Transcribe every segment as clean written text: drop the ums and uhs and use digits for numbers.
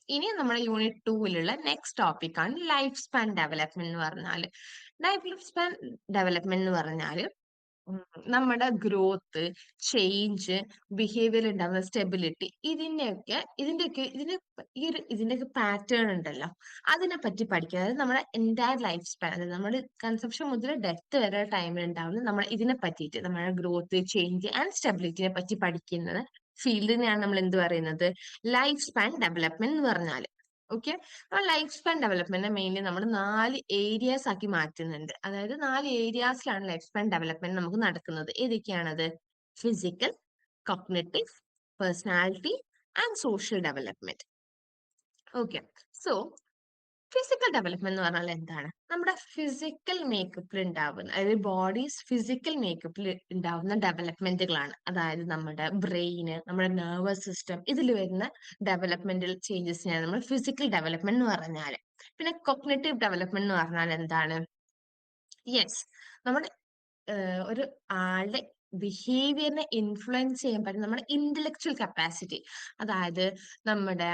ഇനി നമ്മുടെ unit 2-ലുള്ള next ടോപ്പിക്കാണ് ലൈഫ് സ്പാൻ ഡെവലപ്മെന്റ് എന്ന് പറഞ്ഞാല്. ലൈഫ് സ്പാൻ ഡെവലപ്മെന്റ് എന്ന് പറഞ്ഞാല് ഉം നമ്മുടെ ഗ്രോത്ത്, ചേഞ്ച്, ബിഹേവിയർ ഉണ്ടാവുന്ന സ്റ്റെബിലിറ്റി ഇതിന്റെയൊക്കെ പാറ്റേൺ ഉണ്ടല്ലോ. അതിനെ പറ്റി പഠിക്കുക. അതായത് നമ്മുടെ എൻറ്റയർ ലൈഫ് സ്പാൻ, അതായത് നമ്മുടെ കൺസെപ്ഷൻ മുതൽ ഡെത്ത് വരെ ടൈമിൽ ഉണ്ടാവുന്ന നമ്മൾ ഇതിനെ പറ്റിയിട്ട് നമ്മുടെ ഗ്രോത്ത്, ചേഞ്ച് ആൻഡ് സ്റ്റെബിലിറ്റിനെ പറ്റി പഠിക്കുന്നത് ഫീൽഡിനെയാണ് നമ്മൾ എന്ത് പറയുന്നത്, ലൈഫ് സ്പാൻ ഡെവലപ്മെന്റ് എന്ന് പറഞ്ഞാല്. ഓക്കെ. അപ്പോൾ ലൈഫ് സ്പാൻ ഡെവലപ്മെന്റ് മെയിൻലി നമ്മൾ 4 ഏരിയാസ് ആക്കി മാറ്റുന്നുണ്ട്. അതായത് 4 ഏരിയാസിലാണ് ലൈഫ് സ്പാൻ ഡെവലപ്മെന്റ് നമുക്ക് നടക്കുന്നത്. ഏതൊക്കെയാണത്? Physical, cognitive, personality and social development. Okay. So physical development എന്ന് പറഞ്ഞാൽ എന്താണ്? നമ്മുടെ ഫിസിക്കൽ മേക്കപ്പിൽ ഉണ്ടാവുന്ന, അതായത് ബോഡീസ് ഫിസിക്കൽ മേക്കപ്പിൽ ഉണ്ടാവുന്ന ഡെവലപ്മെന്റുകളാണ്. അതായത് നമ്മുടെ ബ്രെയിന്, നമ്മുടെ നെർവസ് സിസ്റ്റം, ഇതിൽ വരുന്ന ഡെവലപ്മെന്റൽ ചേഞ്ചസിനെയാണ് നമ്മൾ ഫിസിക്കൽ ഡെവലപ്മെന്റ് എന്ന് പറഞ്ഞാല്. പിന്നെ കൊഗ്നിറ്റീവ് ഡെവലപ്മെന്റ് എന്ന് പറഞ്ഞാൽ എന്താണ്? യെസ്, നമ്മുടെ ഒരു ആളുടെ ബിഹേവിയറിനെ ഇൻഫ്ലുവൻസ് ചെയ്യാൻ പറ്റും നമ്മുടെ ഇന്റലക്ച്വൽ കപ്പാസിറ്റി. അതായത് നമ്മുടെ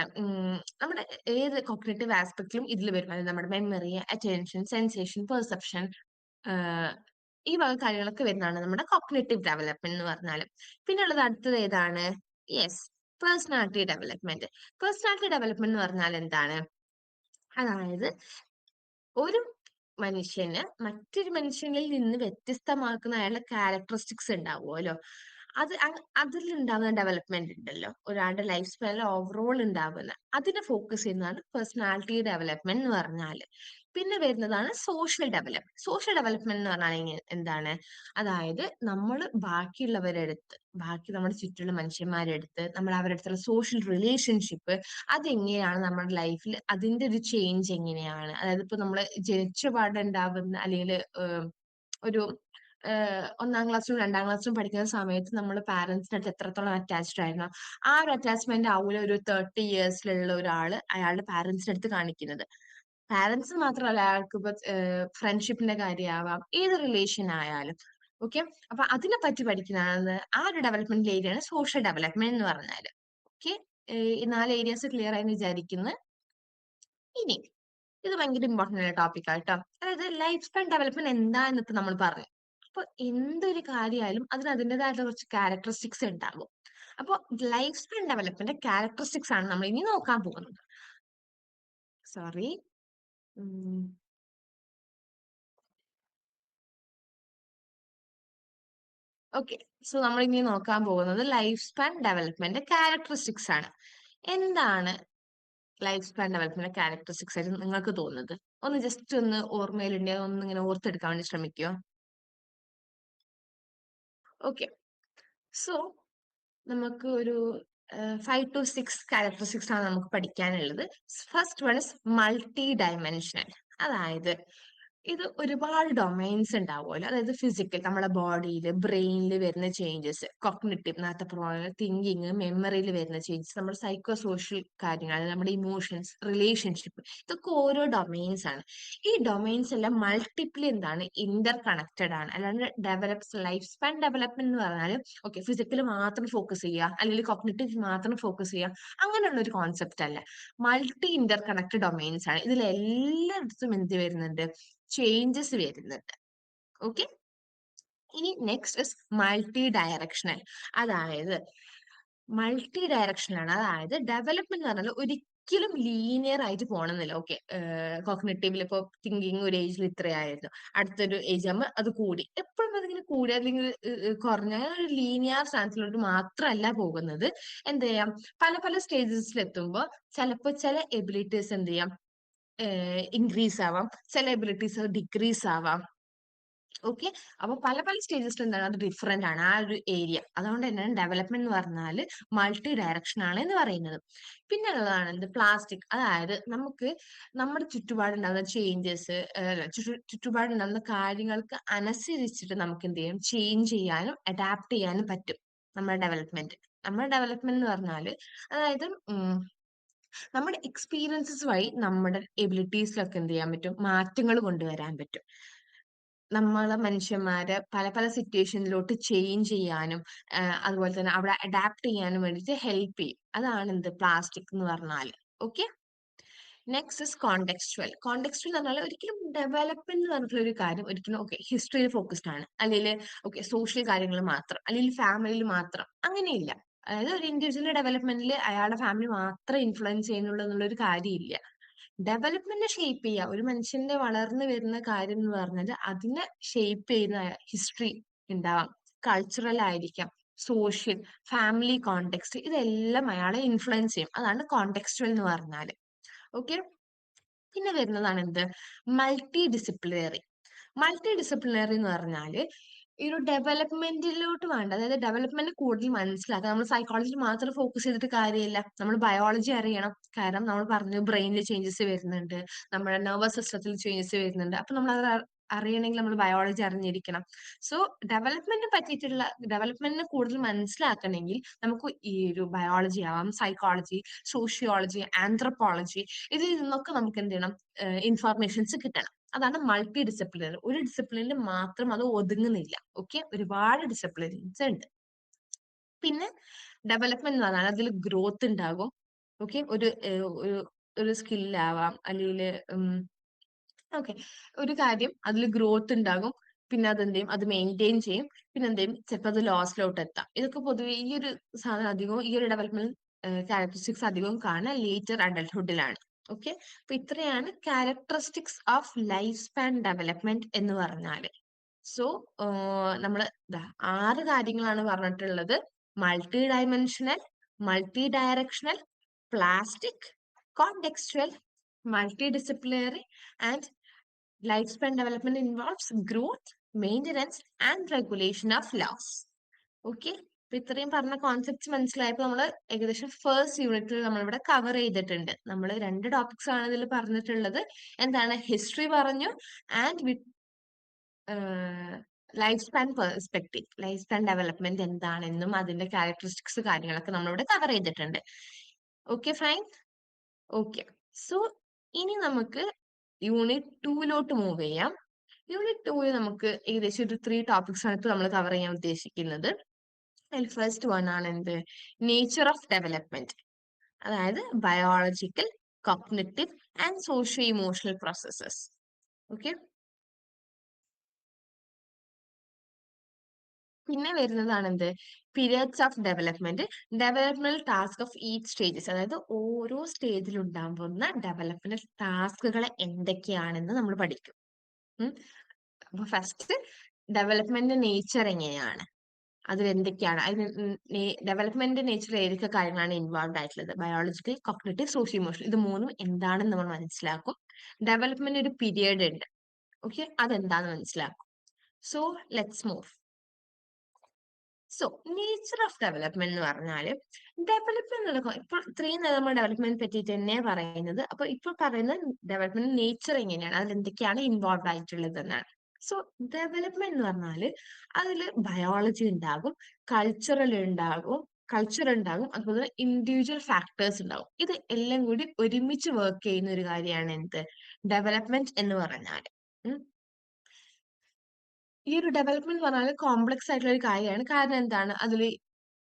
നമ്മുടെ ഏത് കോഗ്നിറ്റീവ് ആസ്പെക്റ്റിലും ഇതിൽ വരും. അതായത് നമ്മുടെ മെമ്മറി, അറ്റൻഷൻ, സെൻസേഷൻ, പെർസെപ്ഷൻ, ഈ വക കാര്യങ്ങളൊക്കെ വരുന്നതാണ് നമ്മുടെ കോഗ്നിറ്റീവ് ഡെവലപ്മെന്റ് എന്ന് പറഞ്ഞാൽ. പിന്നെ ഉള്ളത് അടുത്തത് ഏതാണ്? Yes, personality development. Personality development എന്ന് പറഞ്ഞാൽ എന്താണ്? അതായത് ഒരു മനുഷ്യന് മറ്റൊരു മനുഷ്യനിൽ നിന്ന് വ്യത്യസ്തമാക്കുന്ന അയാളുടെ ക്യാരക്ടറിസ്റ്റിക്സ് ഉണ്ടാവുമല്ലോ. അതിലുണ്ടാവുന്ന ഡെവലപ്മെന്റ് ഉണ്ടല്ലോ, ഒരാളുടെ ലൈഫ് സ്പാനിൽ ഓവറോൾ ഉണ്ടാവുന്ന, അതിനെ ഫോക്കസ് ചെയ്യുന്നതാണ് പേഴ്സണാലിറ്റി ഡെവലപ്മെന്റ് എന്ന് പറഞ്ഞാല്. പിന്നെ വരുന്നതാണ് സോഷ്യൽ ഡെവലപ്മെന്റ്. സോഷ്യൽ ഡെവലപ്മെന്റ് എന്ന് പറഞ്ഞാൽ എന്താണ്? അതായത് നമ്മൾ ബാക്കി നമ്മുടെ ചുറ്റുമുള്ള മനുഷ്യന്മാരുടെ അടുത്ത് നമ്മൾ അവരുടെ അടുത്തുള്ള സോഷ്യൽ റിലേഷൻഷിപ്പ്, അതെങ്ങനെയാണ് നമ്മുടെ ലൈഫിൽ അതിന്റെ ഒരു ചേഞ്ച് എങ്ങനെയാണ്? അതായത് ഇപ്പൊ നമ്മള് ജനിച്ച പാടെ ഉണ്ടാവുന്ന, അല്ലെങ്കിൽ ഒരു 1-ാം ക്ലാസ്സിലും 2-ാം ക്ലാസ്സിലും പഠിക്കുന്ന സമയത്ത് നമ്മൾ പാരന്റ്സിന്റെ അടുത്ത് എത്രത്തോളം അറ്റാച്ച്ഡ് ആയിരുന്നോ, ആ ഒരു അറ്റാച്ച്മെന്റ് ആവൂല ഒരു 30 ഇയേഴ്സിലുള്ള ഒരാള് അയാളുടെ പാരന്റ്സിന്റെ അടുത്ത് കാണിക്കുന്നത്. പാരന്റ്സ് മാത്രമല്ല, അയാൾക്ക് ഇപ്പൊ ഫ്രണ്ട്ഷിപ്പിന്റെ കാര്യമാവാം, ഏത് റിലേഷൻ ആയാലും. ഓക്കെ. അപ്പൊ അതിനെ പറ്റി പഠിക്കുന്നതാണ്, ആ ഒരു ഡെവലപ്മെന്റ് ഏരിയയാണ് സോഷ്യൽ ഡെവലപ്മെന്റ് എന്ന് പറഞ്ഞാല്. ഓക്കെ. ഈ 4 ഏരിയാസ് ക്ലിയർ ആയെന്ന് വിചാരിക്കുന്നു. ഇനി ഇത് ഭയങ്കര ഇമ്പോർട്ടന്റ് ആയ ടോപ്പിക് ആട്ടോ. അതായത് ലൈഫ് സ്പാൻ ഡെവലപ്മെന്റ് എന്താന്ന് ഇപ്പൊ നമ്മൾ പറഞ്ഞു. അപ്പൊ എന്തൊരു കാര്യമായാലും അതിന് അതിന്റേതായിട്ടുള്ള കുറച്ച് ക്യാരക്ടറിസ്റ്റിക്സ് ഉണ്ടാകും. അപ്പൊ ലൈഫ് സ്പാൻ ഡെവലപ്മെന്റ് ക്യാരക്ടറിസ്റ്റിക്സ് ആണ് നമ്മൾ ഇനി നോക്കാൻ പോകുന്നത്. സോറി. ഓക്കെ. സോ നമ്മൾ ഇനി നോക്കാൻ പോകുന്നത് ലൈഫ് സ്പാൻ ഡെവലപ്മെന്റ് ക്യാരക്ടറിസ്റ്റിക്സ് ആണ്. എന്താണ് ലൈഫ് സ്പാൻ ഡെവലപ്മെന്റ് ക്യാരക്ടറിസ്റ്റിക്സ് ആയിട്ട് നിങ്ങൾക്ക് തോന്നുന്നത്? ഒന്ന് ജസ്റ്റ് ഒന്ന് ഓർമ്മയിലുണ്ടെങ്കിൽ ഒന്ന് ഇങ്ങനെ ഓർത്തെടുക്കാൻ വേണ്ടി ശ്രമിക്കുമോ? ഓക്കെ. സോ നമുക്ക് ഒരു 5 to 6 ക്യാരക്ടറിസ്റ്റിക്സ് ആണ് നമുക്ക് പഠിക്കാനുള്ളത്. First one is multi dimensional. അതായത് ഇത് ഒരുപാട് ഡൊമൈൻസ് ഉണ്ടാവുമല്ലോ. അതായത് ഫിസിക്കൽ, നമ്മുടെ ബോഡിയിൽ, ബ്രെയിനിൽ വരുന്ന ചേഞ്ചസ്, കോഗ്നിറ്റീവ്, നേരത്തെ പറഞ്ഞ തിങ്കിങ്, മെമ്മറിയിൽ വരുന്ന ചേഞ്ചസ്, നമ്മുടെ സൈക്കോ സോഷ്യൽ കാര്യങ്ങൾ, അതായത് നമ്മുടെ ഇമോഷൻസ്, റിലേഷൻഷിപ്പ്, ഇതൊക്കെ ഓരോ ഡൊമൈൻസ് ആണ്. ഈ ഡൊമൈൻസ് എല്ലാം മൾട്ടിപ്ലി ഇന്റർ കണക്റ്റഡ് ആണ്. അല്ലാണ്ട് ലൈഫ് സ്പാൻ ഡെവലപ്മെന്റ് എന്ന് പറഞ്ഞാൽ ഓക്കെ ഫിസിക്കൽ മാത്രം ഫോക്കസ് ചെയ്യുക, അല്ലെങ്കിൽ കോഗ്നിറ്റീവ് മാത്രം ഫോക്കസ് ചെയ്യുക, അങ്ങനെയുള്ള ഒരു കോൺസെപ്റ്റ് അല്ല. മൾട്ടി ഇന്റർ കണക്റ്റഡ് ഡൊമൈൻസ് ആണ്. ഇതിൽ എല്ലായിടത്തും എന്ത് വരുന്നുണ്ട്? ചേഞ്ചസ് വരുന്നുണ്ട്. ഓക്കെ. ഇനി നെക്സ്റ്റ് ഇസ് മൾട്ടി ഡയറക്ഷണൽ. അതായത് മൾട്ടി ഡയറക്ഷണൽ ആണ്. അതായത് ഡെവലപ്മെന്റ് എന്ന് പറഞ്ഞാൽ ഒരിക്കലും ലീനിയർ ആയിട്ട് പോകണമെന്നില്ല. ഓക്കെ. കോഗ്നിറ്റീവിൽ ഇപ്പൊ തിങ്കിങ് ഒരു ഏജിൽ ഇത്രയായിരുന്നു, അടുത്തൊരു ഏജ് ആകുമ്പോൾ അത് കൂടി, എപ്പോഴും അതിങ്ങനെ കൂടി അല്ലെങ്കിൽ കുറഞ്ഞ ഒരു ലീനിയർ സ്റ്റാൻസിലോട്ട് മാത്രമല്ല പോകുന്നത്. എന്ത് ചെയ്യാം, പല പല സ്റ്റേജസിൽ എത്തുമ്പോൾ ചിലപ്പോൾ ചില എബിലിറ്റീസ് എന്ത് ചെയ്യാം, ഇൻക്രീസ് ആവാം, ചില എബിലിറ്റീസ് ഡിക്രീസ് ആവാം. ഓക്കെ. അപ്പൊ പല പല സ്റ്റേജസിൽ എന്താണ്, അത് ഡിഫറെന്റ് ആണ് ആ ഒരു ഏരിയ. അതുകൊണ്ട് തന്നെ ഡെവലപ്മെന്റ് എന്ന് പറഞ്ഞാൽ മൾട്ടി ഡയറക്ഷൻ ആണ് എന്ന് പറയുന്നത്. പിന്നെ ഉള്ളതാണ് എന്ത്, പ്ലാസ്റ്റിക്. അതായത് നമുക്ക് നമ്മുടെ ചുറ്റുപാടുണ്ടാകുന്ന ചേഞ്ചസ്, ചുറ്റുപാടുണ്ടാകുന്ന കാര്യങ്ങൾക്ക് അനുസരിച്ചിട്ട് നമുക്ക് എന്ത് ചെയ്യും, ചേഞ്ച് ചെയ്യാനും അഡാപ്റ്റ് ചെയ്യാനും പറ്റും നമ്മുടെ ഡെവലപ്മെന്റ്. നമ്മുടെ ഡെവലപ്മെന്റ് എന്ന് പറഞ്ഞാൽ അതായത് നമ്മുടെ എക്സ്പീരിയൻസസ് വഴി നമ്മുടെ എബിലിറ്റീസിലൊക്കെ എന്ത് ചെയ്യാൻ പറ്റും, മാറ്റങ്ങൾ കൊണ്ടുവരാൻ പറ്റും. നമ്മളെ മനുഷ്യന്മാരെ പല പല സിറ്റുവേഷനിലോട്ട് ചേഞ്ച് ചെയ്യാനും അതുപോലെ തന്നെ അവിടെ അഡാപ്റ്റ് ചെയ്യാനും വേണ്ടിയിട്ട് ഹെൽപ്പ് ചെയ്യും. അതാണ് എന്ത്, പ്ലാസ്റ്റിക് എന്ന് പറഞ്ഞാല്. Okay. Next is contextual. Contextual എന്ന് പറഞ്ഞാൽ ഒരിക്കലും ഡെവലപ്മെന്റ് എന്ന് പറഞ്ഞിട്ടുള്ള ഒരു കാര്യം ഒരിക്കലും ഓക്കെ ഹിസ്റ്ററിയിൽ ഫോക്കസ്ഡ് ആണ്, അല്ലെങ്കിൽ ഓക്കെ സോഷ്യൽ കാര്യങ്ങൾ മാത്രം, അല്ലെങ്കിൽ ഫാമിലിയിൽ മാത്രം, അങ്ങനെയില്ല. അതായത് ഒരു ഇൻഡിവിജ്വലിന്റെ ഡെവലപ്മെന്റിൽ അയാളുടെ ഫാമിലി മാത്രം ഇൻഫ്ലുവൻസ് ചെയ്യുന്നുള്ളൂ എന്നുള്ളൊരു കാര്യമില്ല. ഡെവലപ്മെന്റ് ഷേപ്പ് ചെയ്യുക, ഒരു മനുഷ്യന്റെ വളർന്നു വരുന്ന കാര്യം എന്ന് പറഞ്ഞാൽ അതിനെ ഷേപ്പ് ചെയ്യുന്ന ഹിസ്റ്ററി ഉണ്ടാവാം, കൾച്ചറൽ ആയിരിക്കാം, സോഷ്യൽ, ഫാമിലി കോണ്ടെക്സ്റ്റ്, ഇതെല്ലാം അയാളെ ഇൻഫ്ലുവൻസ് ചെയ്യും. അതാണ് കോണ്ടെക്സ്റ്റുവൽ എന്ന് പറഞ്ഞാൽ. ഓക്കെ. പിന്നെ വരുന്നതാണ് എന്ത്, മൾട്ടി ഡിസിപ്ലിനറി. മൾട്ടി ഡിസിപ്ലിനറി എന്ന് പറഞ്ഞാല് ഈ ഒരു ഡെവലപ്മെന്റിലോട്ട് വേണ്ട, അതായത് ഡെവലപ്മെന്റ് കൂടുതൽ മനസ്സിലാക്കുക. നമ്മൾ സൈക്കോളജിയിൽ മാത്രം ഫോക്കസ് ചെയ്തിട്ട് കാര്യമില്ല, നമ്മൾ ബയോളജി അറിയണം. കാരണം നമ്മൾ പറഞ്ഞു ബ്രെയിനിൽ ചേഞ്ചസ് വരുന്നുണ്ട്, നമ്മുടെ നെർവസ് സിസ്റ്റത്തിൽ ചേഞ്ചസ് വരുന്നുണ്ട്. അപ്പൊ നമ്മൾ അത് അറിയണമെങ്കിൽ നമ്മൾ ബയോളജി അറിഞ്ഞിരിക്കണം. സോ ഡെവലപ്മെന്റിനെ പറ്റിയിട്ടുള്ള, ഡെവലപ്മെന്റിനെ കൂടുതൽ മനസ്സിലാക്കണമെങ്കിൽ നമുക്ക് ഈ ഒരു ബയോളജി ആവാം, സൈക്കോളജി, സോഷ്യോളജി, ആന്ത്രപ്പോളജി, ഇതിൽ നിന്നൊക്കെ നമുക്ക് എന്ത് ചെയ്യണം, ഇൻഫർമേഷൻസ് കിട്ടണം. അതാണ് മൾട്ടി ഡിസിപ്ലിനറി. ഒരു ഡിസിപ്ലിനിൽ മാത്രം അത് ഒതുങ്ങുന്നില്ല. ഓക്കെ, ഒരുപാട് ഡിസിപ്ലിൻസ് ഉണ്ട്. പിന്നെ ഡെവലപ്മെന്റ് എന്ന് പറഞ്ഞാൽ അതിൽ ഗ്രോത്ത് ഉണ്ടാകും. ഓക്കെ, ഒരു ഒരു സ്കില്ലാവാം, അല്ലെങ്കിൽ ഓക്കെ ഒരു കാര്യം അതിൽ ഗ്രോത്ത് ഉണ്ടാകും. പിന്നെ അതെന്ത് ചെയ്യും, അത് മെയിൻറ്റെയിൻ ചെയ്യും. പിന്നെ എന്ത് ചെയ്യും, ചിലപ്പോൾ അത് ലോസിലോട്ട് എത്താം. ഇതൊക്കെ പൊതുവെ ഈ ഒരു സാധനം അധികവും, ഈ ഒരു ഡെവലപ്മെന്റ് ക്യാരക്ടറിസ്റ്റിക്സ് അധികവും കാണാൻ ലേറ്റർ അഡൽട്ട്ഹുഡിലാണ്. ഓക്കെ, അപ്പൊ ഇത്രയാണ് characteristics of life span development എന്ന് പറഞ്ഞാല്. സോ നമ്മള് 6 കാര്യങ്ങളാണ് പറഞ്ഞിട്ടുള്ളത്. Multidimensional, multidirectional, plastic, contextual, multidisciplinary and life span development involves growth, maintenance and regulation of loss. Okay, അപ്പൊ ഇത്രയും പറഞ്ഞ കോൺസെപ്റ്റ്സ് മനസ്സിലായപ്പോൾ നമ്മൾ ഏകദേശം ഫസ്റ്റ് യൂണിറ്റിൽ നമ്മളിവിടെ കവർ ചെയ്തിട്ടുണ്ട്. നമ്മൾ 2 ടോപ്പിക്സ് ആണ് ഇതിൽ പറഞ്ഞിട്ടുള്ളത്. എന്താണ്, ഹിസ്റ്ററി പറഞ്ഞു, and with life span perspective, life span development എന്താണെന്നും അതിന്റെ ക്യാരക്ടറിസ്റ്റിക്സ് കാര്യങ്ങളൊക്കെ നമ്മളിവിടെ കവർ ചെയ്തിട്ടുണ്ട്. Okay fine. ഓക്കെ, സോ ഇനി നമുക്ക് യൂണിറ്റ് 2 മൂവ് ചെയ്യാം. യൂണിറ്റ് 2 നമുക്ക് ഏകദേശം ഒരു 3 ടോപ്പിക്സ് ആണ് ഇപ്പൊ നമ്മൾ കവർ ചെയ്യാൻ ഉദ്ദേശിക്കുന്നത്. അതിൽ ഫസ്റ്റ് വൺ ആണ് എന്ത്, നേച്ചർ ഓഫ് ഡെവലപ്മെന്റ്. അതായത് biological, cognitive and socio emotional processes. Okay, പിന്നെ വരുന്നതാണ് എന്ത്, periods of development, developmental task of each stages. അതായത് ഓരോ സ്റ്റേജിൽ ഉണ്ടാകുന്ന ഡെവലപ്മെന്റൽ ടാസ്കുകൾ എന്തൊക്കെയാണെന്ന് നമ്മൾ പഠിക്കും. അപ്പൊ ഫസ്റ്റ് ഡെവലപ്മെന്റ് നേച്ചർ എങ്ങനെയാണ്, അതിൽ എന്തൊക്കെയാണ്, അതിന് ഡെവലപ്മെന്റ് നേച്ചറിൽ ഏതൊക്കെ കാര്യങ്ങളാണ് ഇൻവോൾവ് ആയിട്ടുള്ളത്, ബയോളജിക്കൽ, കോഗ്നിറ്റീവ്, സോഷ്യോ ഇമോഷണൽ, ഇത് മൂന്നും എന്താണെന്ന് നമ്മൾ മനസ്സിലാക്കും. ഡെവലപ്മെന്റ് ഒരു പീരിയഡ് ഉണ്ട്. ഓക്കെ, അതെന്താന്ന് മനസ്സിലാക്കും. So let's move. So nature of development എന്ന് പറഞ്ഞാല്, ഡെവലപ്മെന്റ് ഇപ്പൊ ഇത്രയും നേരം നമ്മൾ ഡെവലപ്മെന്റ് പറ്റിയിട്ട് തന്നെ പറയുന്നത്. അപ്പൊ ഇപ്പൊ പറയുന്ന ഡെവലപ്മെന്റ് നേച്ചർ എങ്ങനെയാണ്, അതിൽ എന്തൊക്കെയാണ് ഇൻവോൾവ് ആയിട്ടുള്ളത് എന്നാണ്. സോ ഡെവലപ്മെന്റ് എന്ന് പറഞ്ഞാല് അതില് ബയോളജി ഉണ്ടാകും, കൾച്ചറൽ ഉണ്ടാകും, അതുപോലെ ഇൻഡിവിജ്വൽ ഫാക്ടേഴ്സ് ഉണ്ടാകും. ഇത് എല്ലാം കൂടി ഒരുമിച്ച് വർക്ക് ചെയ്യുന്ന ഒരു കാര്യമാണ് എന്ത്, ഡെവലപ്മെന്റ് എന്ന് പറഞ്ഞാല്. ഈ ഒരു ഡെവലപ്മെന്റ് എന്ന് പറഞ്ഞാൽ കോംപ്ലക്സ് ആയിട്ടുള്ള ഒരു കാര്യമാണ്. കാരണം എന്താണ്, അതിൽ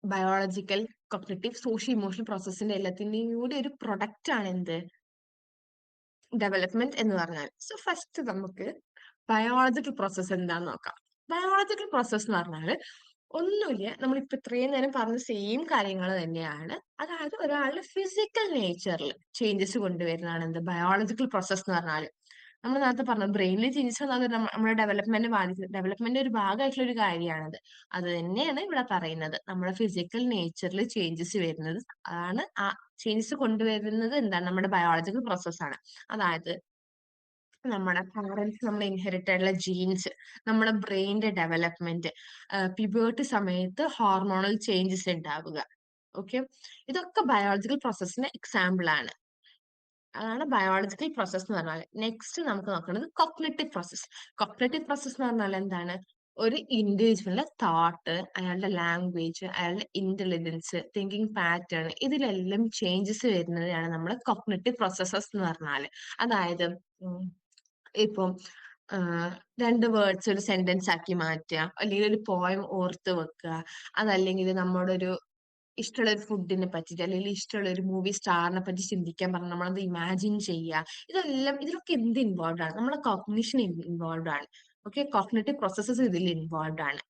ബയോളജിക്കൽ, കോഗ്നിറ്റീവ്, സോഷ്യോ ഇമോഷണൽ പ്രോസസ്സിന്റെ എല്ലാത്തിന്റെയും കൂടി ഒരു പ്രൊഡക്റ്റ് ആണ് എന്ത്, ഡെവലപ്മെന്റ് എന്ന് പറഞ്ഞാൽ. സോ ഫസ്റ്റ് നമുക്ക് ബയോളജിക്കൽ പ്രോസസ്സ് എന്താന്ന് നോക്കാം. ബയോളജിക്കൽ പ്രോസസ്സ് എന്ന് പറഞ്ഞാൽ ഒന്നുമില്ല, നമ്മളിപ്പോ ഇത്രയും നേരം പറഞ്ഞ സെയിം കാര്യങ്ങൾ തന്നെയാണ്. അതായത് ഒരാളുടെ ഫിസിക്കൽ നേച്ചറിൽ ചേഞ്ചസ് കൊണ്ടുവരുന്നതാണ് എന്ത്, ബയോളജിക്കൽ പ്രോസസ്സ് എന്ന് പറഞ്ഞാൽ. നമ്മൾ നേരത്തെ പറഞ്ഞു ബ്രെയിനിൽ ചേഞ്ചസ് വന്നാൽ നമ്മുടെ ഡെവലപ്മെന്റ് ബാധിക്കുന്നത്, ഡെവലപ്മെന്റ് ഒരു ഭാഗമായിട്ടുള്ള ഒരു കാര്യമാണത്. അത് തന്നെയാണ് ഇവിടെ പറയുന്നത്, നമ്മുടെ ഫിസിക്കൽ നേച്ചറിൽ ചേഞ്ചസ് വരുന്നത് ആണ്. ആ ചേഞ്ചസ് കൊണ്ടുവരുന്നത് എന്താണ്, നമ്മുടെ ബയോളജിക്കൽ പ്രോസസ്സാണ്. അതായത് നമ്മുടെ പാരന്റ്സ് നമ്മൾ ഇൻഹെറിറ്റ് ആയിട്ടുള്ള ജീൻസ്, നമ്മുടെ ബ്രെയിനിന്റെ ഡെവലപ്മെന്റ്, പ്യൂബേർട്ടി സമയത്ത് ഹോർമോണൽ ചേഞ്ചസ് ഉണ്ടാവുക. ഓക്കെ, ഇതൊക്കെ ബയോളജിക്കൽ പ്രോസസ്സിന്റെ എക്സാമ്പിൾ ആണ്. അതാണ് ബയോളജിക്കൽ പ്രോസസ് എന്ന് പറഞ്ഞാൽ. നെക്സ്റ്റ് നമുക്ക് നോക്കുന്നത് കോഗ്നിറ്റീവ് പ്രോസസ്. കോഗ്നിറ്റീവ് പ്രോസസ് എന്ന് പറഞ്ഞാൽ എന്താണ്, ഒരു ഇൻഡിവിജ്വലിന്റെ തോട്ട്, അയാളുടെ ലാംഗ്വേജ്, അയാളുടെ ഇന്റലിജൻസ്, തിങ്കിങ് പാറ്റേൺ, ഇതിലെല്ലാം ചേഞ്ചസ് വരുന്നതാണ് നമ്മൾ കോഗ്നിറ്റീവ് പ്രോസസ്സസ് എന്ന് പറഞ്ഞാല്. അതായത് ഇപ്പം രണ്ട് വേർഡ്സ് ഒരു സെന്റൻസ് ആക്കി മാറ്റുക, അല്ലെങ്കിൽ ഒരു പോയം ഓർത്ത് വെക്കുക, അതല്ലെങ്കിൽ നമ്മുടെ ഒരു ഇഷ്ടമുള്ള ഒരു ഫുഡിനെ പറ്റിയിട്ട് അല്ലെങ്കിൽ ഇഷ്ടമുള്ള ഒരു മൂവി സ്റ്റാറിനെ പറ്റി ചിന്തിക്കാൻ പറഞ്ഞാൽ നമ്മളത് ഇമാജിൻ ചെയ്യുക. ഇതെല്ലാം ഇതിലൊക്കെ എന്ത് ഇൻവോൾവ് ആണ്? നമ്മുടെ കോഗ്നിഷൻ ഇൻവോൾവ് ആണ്. ഓക്കെ, കോഗ്നിറ്റീവ് പ്രോസസ്സസ് ഇതിൽ ഇൻവോൾവ് ആണ്.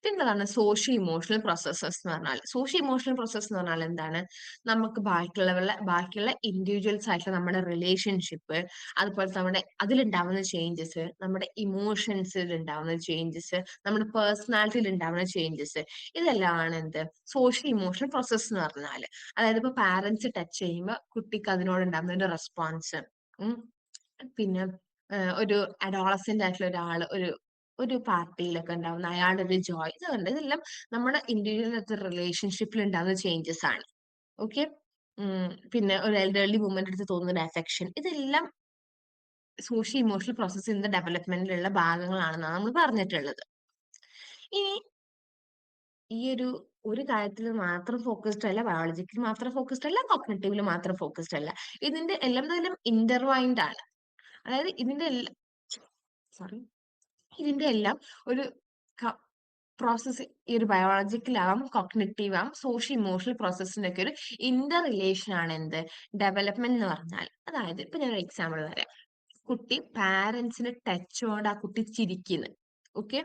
പിന്നതാണ് സോഷ്യോ ഇമോഷണൽ പ്രോസസ്സസ് എന്ന് പറഞ്ഞാൽ. സോഷ്യോ ഇമോഷണൽ പ്രോസസ് എന്ന് പറഞ്ഞാൽ എന്താണ്? നമുക്ക് ബാക്കിയുള്ള ഇൻഡിവിജ്വൽസ് ആയിട്ടുള്ള നമ്മുടെ റിലേഷൻഷിപ്പ്, അതുപോലെ നമ്മുടെ അതിലുണ്ടാവുന്ന ചേഞ്ചസ്, നമ്മുടെ ഇമോഷൻസിൽ ഉണ്ടാവുന്ന ചേഞ്ചസ്, നമ്മുടെ പേഴ്സണാലിറ്റിയിൽ ഉണ്ടാവുന്ന ചേഞ്ചസ്, ഇതെല്ലാമാണ് എന്ത് സോഷ്യൽ ഇമോഷണൽ പ്രോസസ് എന്ന് പറഞ്ഞാൽ. അതായത് ഇപ്പൊ പാരന്റ്സ് ടച്ച് ചെയ്യുമ്പോൾ കുട്ടിക്ക് അതിനോട് ഉണ്ടാകുന്ന ഒരു റെസ്പോൺസ്, പിന്നെ ഒരു അഡോളസെന്റ് ആയിട്ടുള്ള ഒരാള് ഒരു ഒരു പാർട്ടിയിലൊക്കെ ഉണ്ടാവുന്ന അയാളുടെ ഒരു ജോയ്, ഇതുണ്ട്. ഇതെല്ലാം നമ്മുടെ ഇൻഡിവിജ്വൽ റിലേഷൻഷിപ്പിൽ ഉണ്ടാകുന്ന ചേഞ്ചസ് ആണ്. ഓക്കെ. പിന്നെ ഒരു എൽഡർലി വുമന്റെ അടുത്ത് തോന്നുന്ന ഒരു അഫെക്ഷൻ, ഇതെല്ലാം സോഷ്യോ ഇമോഷണൽ പ്രോസസ്സിന്റെ ഡെവലപ്മെന്റിലുള്ള ഭാഗങ്ങളാണെന്നാണ് നമ്മൾ പറഞ്ഞിട്ടുള്ളത്. ഇനി ഈ ഒരു കാര്യത്തിൽ മാത്രം ഫോക്കസ്ഡ് അല്ല, ബയോളജിക്കൽ മാത്രം ഫോക്കസ്ഡ് അല്ല, കോഗ്നിറ്റീവിൽ മാത്രം ഫോക്കസ്ഡ് അല്ല. ഇതിന്റെ എല്ലാം ഇന്റർവൈൻഡ് ആണ്. അതായത് ഇതിന്റെ എല്ലാം ഒരു പ്രോസസ് ഈ ഒരു ബയോളജിക്കൽ ആവാം, കോഗ്നിറ്റീവ് ആവാം, സോഷ്യോ ഇമോഷണൽ പ്രോസസ്സിന്റെ ഒക്കെ ഒരു ഇന്റർ റിലേഷൻ ആണ് എന്ത് ഡെവലപ്മെന്റ് എന്ന് പറഞ്ഞാൽ. അതായത് ഇപ്പൊ ഞാൻ ഒരു എക്സാമ്പിൾ പറയാം. കുട്ടി പാരന്റ്സിന്റെ ടച്ചോടെ ആ കുട്ടി ചിരിക്കുന്നു. ഓക്കെ,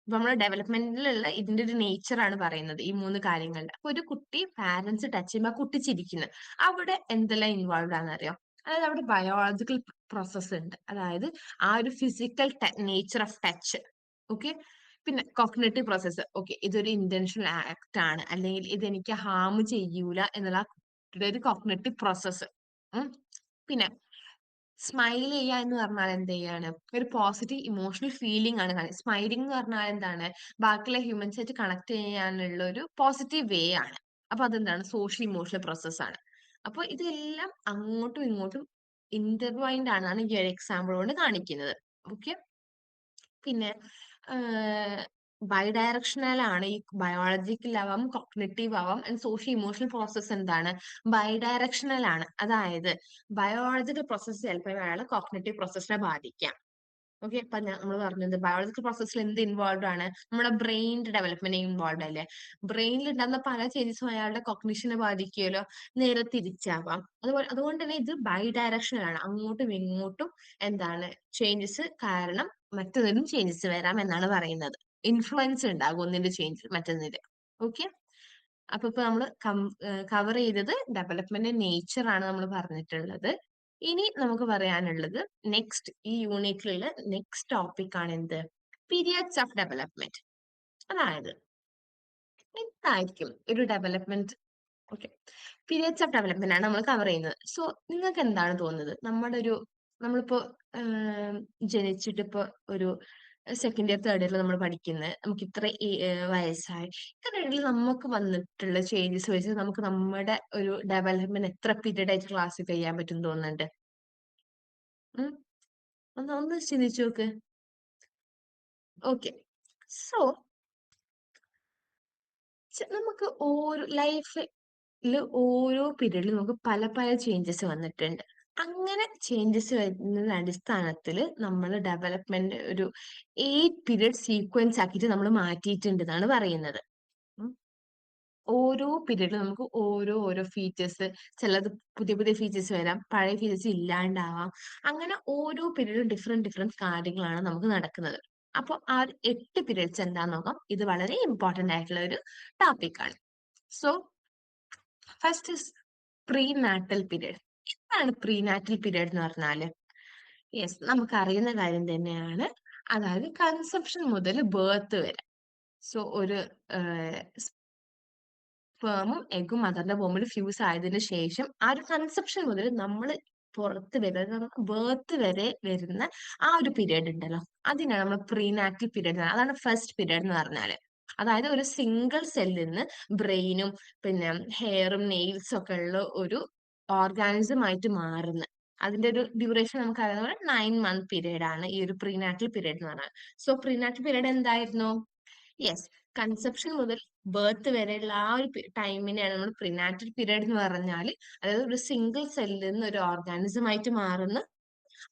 ഇപ്പൊ നമ്മുടെ ഡെവലപ്മെന്റിലുള്ള ഇതിന്റെ ഒരു നേച്ചർ ആണ് പറയുന്നത് ഈ 3 കാര്യങ്ങളുടെ. അപ്പൊ ഒരു കുട്ടി പാരന്റ്സ് ടച്ച് ചെയ്യുമ്പോൾ ആ കുട്ടി ചിരിക്കുന്നു. അവിടെ എന്തെല്ലാം ഇൻവോൾവ് ആണെന്നറിയോ? അതായത് അവിടെ ബയോളജിക്കൽ പ്രോസസ് ഉണ്ട്. അതായത് ആ ഒരു physical nature of touch. Okay. പിന്നെ കോഗ്നിറ്റീവ് പ്രോസസ്സ്. ഓക്കെ, ഇതൊരു ഇന്റൻഷണൽ ആക്ട് ആണ്, അല്ലെങ്കിൽ ഇത് എനിക്ക് ഹാം ചെയ്യൂല എന്നുള്ള കുട്ടിയുടെ ഒരു കോഗ്നിറ്റീവ് പ്രോസസ്സ്. പിന്നെ സ്മൈൽ ചെയ്യുക എന്ന് പറഞ്ഞാൽ എന്ത് ചെയ്യാണ്? ഒരു പോസിറ്റീവ് ഇമോഷണൽ ഫീലിംഗ് ആണ് സ്മൈലിംഗ് എന്ന് പറഞ്ഞാൽ എന്താണ്? ബാക്കിയുള്ള ഹ്യൂമൻസ് ആയിട്ട് കണക്ട് ചെയ്യാനുള്ള ഒരു പോസിറ്റീവ് വേ ആണ്. അപ്പൊ അതെന്താണ്? സോഷ്യൽ ഇമോഷണൽ പ്രോസസ് ആണ്. അപ്പൊ ഇതെല്ലാം അങ്ങോട്ടും ഇങ്ങോട്ടും ഇന്റർവൈൻഡ് ആണെന്നാണ് ഈ ഒരു എക്സാമ്പിൾ കൊണ്ട് കാണിക്കുന്നത്. ഓക്കെ. പിന്നെ ബൈഡയറക്ഷണൽ ആണ്. ഈ ബയോളജിക്കൽ ആവാം, കോഗ്നിറ്റീവ് ആവാം, ആൻഡ് സോഷ്യോ ഇമോഷണൽ പ്രോസസ് എന്താണ്? ബൈഡയറക്ഷണൽ ആണ്. അതായത് ബയോളജിക്കൽ പ്രോസസ്സ് ചിലപ്പോൾ അയാളെ കോഗ്നിറ്റീവ് പ്രോസസ്സിനെ ബാധിക്കാം. ഓക്കെ, ഇപ്പൊ നമ്മൾ പറഞ്ഞത് ബയോളജിക്കൽ പ്രോസസ്സിൽ എന്ത് ഇൻവോൾവ് ആണ്? നമ്മുടെ ബ്രെയിനിന്റെ ഡെവലപ്മെന്റ് ഇൻവോൾവ് അല്ലേ? ബ്രെയിനിൽ ഉണ്ടാകുന്ന പല ചേഞ്ചസും അയാളുടെ കോഗ്നിഷനെ ബാധിക്കുമല്ലോ. നേരെ തിരിച്ചാവാം. അതുകൊണ്ട് തന്നെ ഇത് ബൈ ഡയറക്ഷണൽ ആണ്. അങ്ങോട്ടും ഇങ്ങോട്ടും എന്താണ് ചേഞ്ചസ് കാരണം മറ്റൊന്നിനും ചേഞ്ചസ് വരാം എന്നാണ് പറയുന്നത്. ഇൻഫ്ലുവൻസ് ഉണ്ടാകും ഒന്നിന്റെ ചേഞ്ച് മറ്റൊന്നിന്റെ. ഓക്കെ. അപ്പൊ ഇപ്പൊ നമ്മൾ കവർ ചെയ്തത് ഡെവലപ്മെന്റ് നേച്ചർ ആണ് നമ്മൾ പറഞ്ഞിട്ടുള്ളത്. ഇനി നമുക്ക് പറയാനുള്ളത് നെക്സ്റ്റ് ഈ യൂണിറ്റിലുള്ള നെക്സ്റ്റ് ടോപ്പിക് ആണ് എന്ത്? Periods of development. അതായത് എന്തായിരിക്കും ഒരു development? Okay, periods of development ആണ് നമ്മൾ കവർ ചെയ്യുന്നത്. സോ നിങ്ങൾക്ക് എന്താണ് തോന്നുന്നത്? നമ്മളിപ്പോ ജനിച്ചിട്ട് ഇപ്പൊ ഒരു സെക്കൻഡ് ഇയർ തേർഡ് ഇയറിൽ നമ്മൾ പഠിക്കുന്നത്, നമുക്ക് ഇത്ര വയസ്സായി, ഇതിനിടയിൽ നമുക്ക് വന്നിട്ടുള്ള ചേഞ്ചസ് വെച്ച് നമുക്ക് നമ്മുടെ ഒരു ഡെവലപ്മെന്റ് എത്ര പീരീഡ് ആയിട്ട് ക്ലാസ്സിഫൈ ചെയ്യാൻ പറ്റും തോന്നുന്നുണ്ട്? ഉം ഒന്ന് ഒന്ന് ചിന്തിച്ചു നോക്ക്. ഓക്കെ. സോ നമുക്ക് ഓരോ ലൈഫില് ഓരോ പീരീഡിലും നമുക്ക് പല പല ചേഞ്ചസ് വന്നിട്ടുണ്ട്. അങ്ങനെ ചേഞ്ചസ് വരുന്നതിന്റെ അടിസ്ഥാനത്തിൽ നമ്മൾ ഡെവലപ്മെന്റ് ഒരു 8 പീരീഡ് സീക്വൻസ് ആക്കിയിട്ട് നമ്മൾ മാറ്റിയിട്ടുണ്ട് എന്നാണ് പറയുന്നത്. ഉം. ഓരോ പീരീഡിലും നമുക്ക് ഓരോ ഫീച്ചേഴ്സ്, ചിലത് പുതിയ പുതിയ ഫീച്ചേഴ്സ് വരാം, പഴയ ഫീച്ചേഴ്സ് ഇല്ലാണ്ടാവാം. അങ്ങനെ ഓരോ പീരീഡിലും ഡിഫറെന്റ് കാര്യങ്ങളാണ് നമുക്ക് നടക്കുന്നത്. അപ്പൊ ആ 8 പീരീഡ്സ് എന്താന്ന് നോക്കാം. ഇത് വളരെ ഇമ്പോർട്ടന്റ് ആയിട്ടുള്ള ഒരു ടോപ്പിക് ആണ്. So first is pre natal period. എന്താണ് പ്രീ നാറ്റൽ പീരീഡ് എന്ന് പറഞ്ഞാല്? യെസ്, നമുക്ക് അറിയുന്ന കാര്യം തന്നെയാണ്. അതായത് കൺസെപ്ഷൻ മുതൽ ബേർത്ത് വരെ. സോ ഒരു സ്പേമും എഗും മദറിന്റെ വോമിൽ ഫ്യൂസ് ആയതിനു ശേഷം ആ ഒരു കൺസെപ്ഷൻ മുതൽ നമ്മൾ പുറത്ത് വരുന്ന ബേർത്ത് വരെ വരുന്ന ആ ഒരു പീരീഡ് ഉണ്ടല്ലോ, അതിനാണ് നമ്മൾ പ്രീനാറ്റൽ പീരീഡ്. അതാണ് ഫസ്റ്റ് പീരീഡ് എന്ന് പറഞ്ഞാല്. അതായത് ഒരു സിംഗിൾ സെല്ലിൽ നിന്ന് ബ്രെയിനും പിന്നെ ഹെയറും നെയിൽസും ഒക്കെ ഉള്ള ഒരു ഓർഗാനിസം ആയിട്ട് മാറുന്ന അതിന്റെ ഒരു ഡ്യൂറേഷൻ നമുക്ക് അറിയാവുന്ന പോലെ 9 മന്ത് പീരീഡ് ആണ് ഈ ഒരു പ്രീനാറ്റൽ പീരീഡ് എന്ന് പറഞ്ഞാൽ. സോ പ്രീനാറ്റൽ പീരീഡ് എന്തായിരുന്നു? യെസ്, കൺസെപ്ഷൻ മുതൽ ബർത്ത് വരെയുള്ള ആ ഒരു ടൈമിനെയാണ് നമ്മൾ പ്രിനാറ്റൽ പീരീഡ് എന്ന് പറഞ്ഞാൽ. അതായത് ഒരു സിംഗിൾ സെല്ലിൽ നിന്ന് ഒരു ഓർഗാനിസം ആയിട്ട് മാറുന്ന,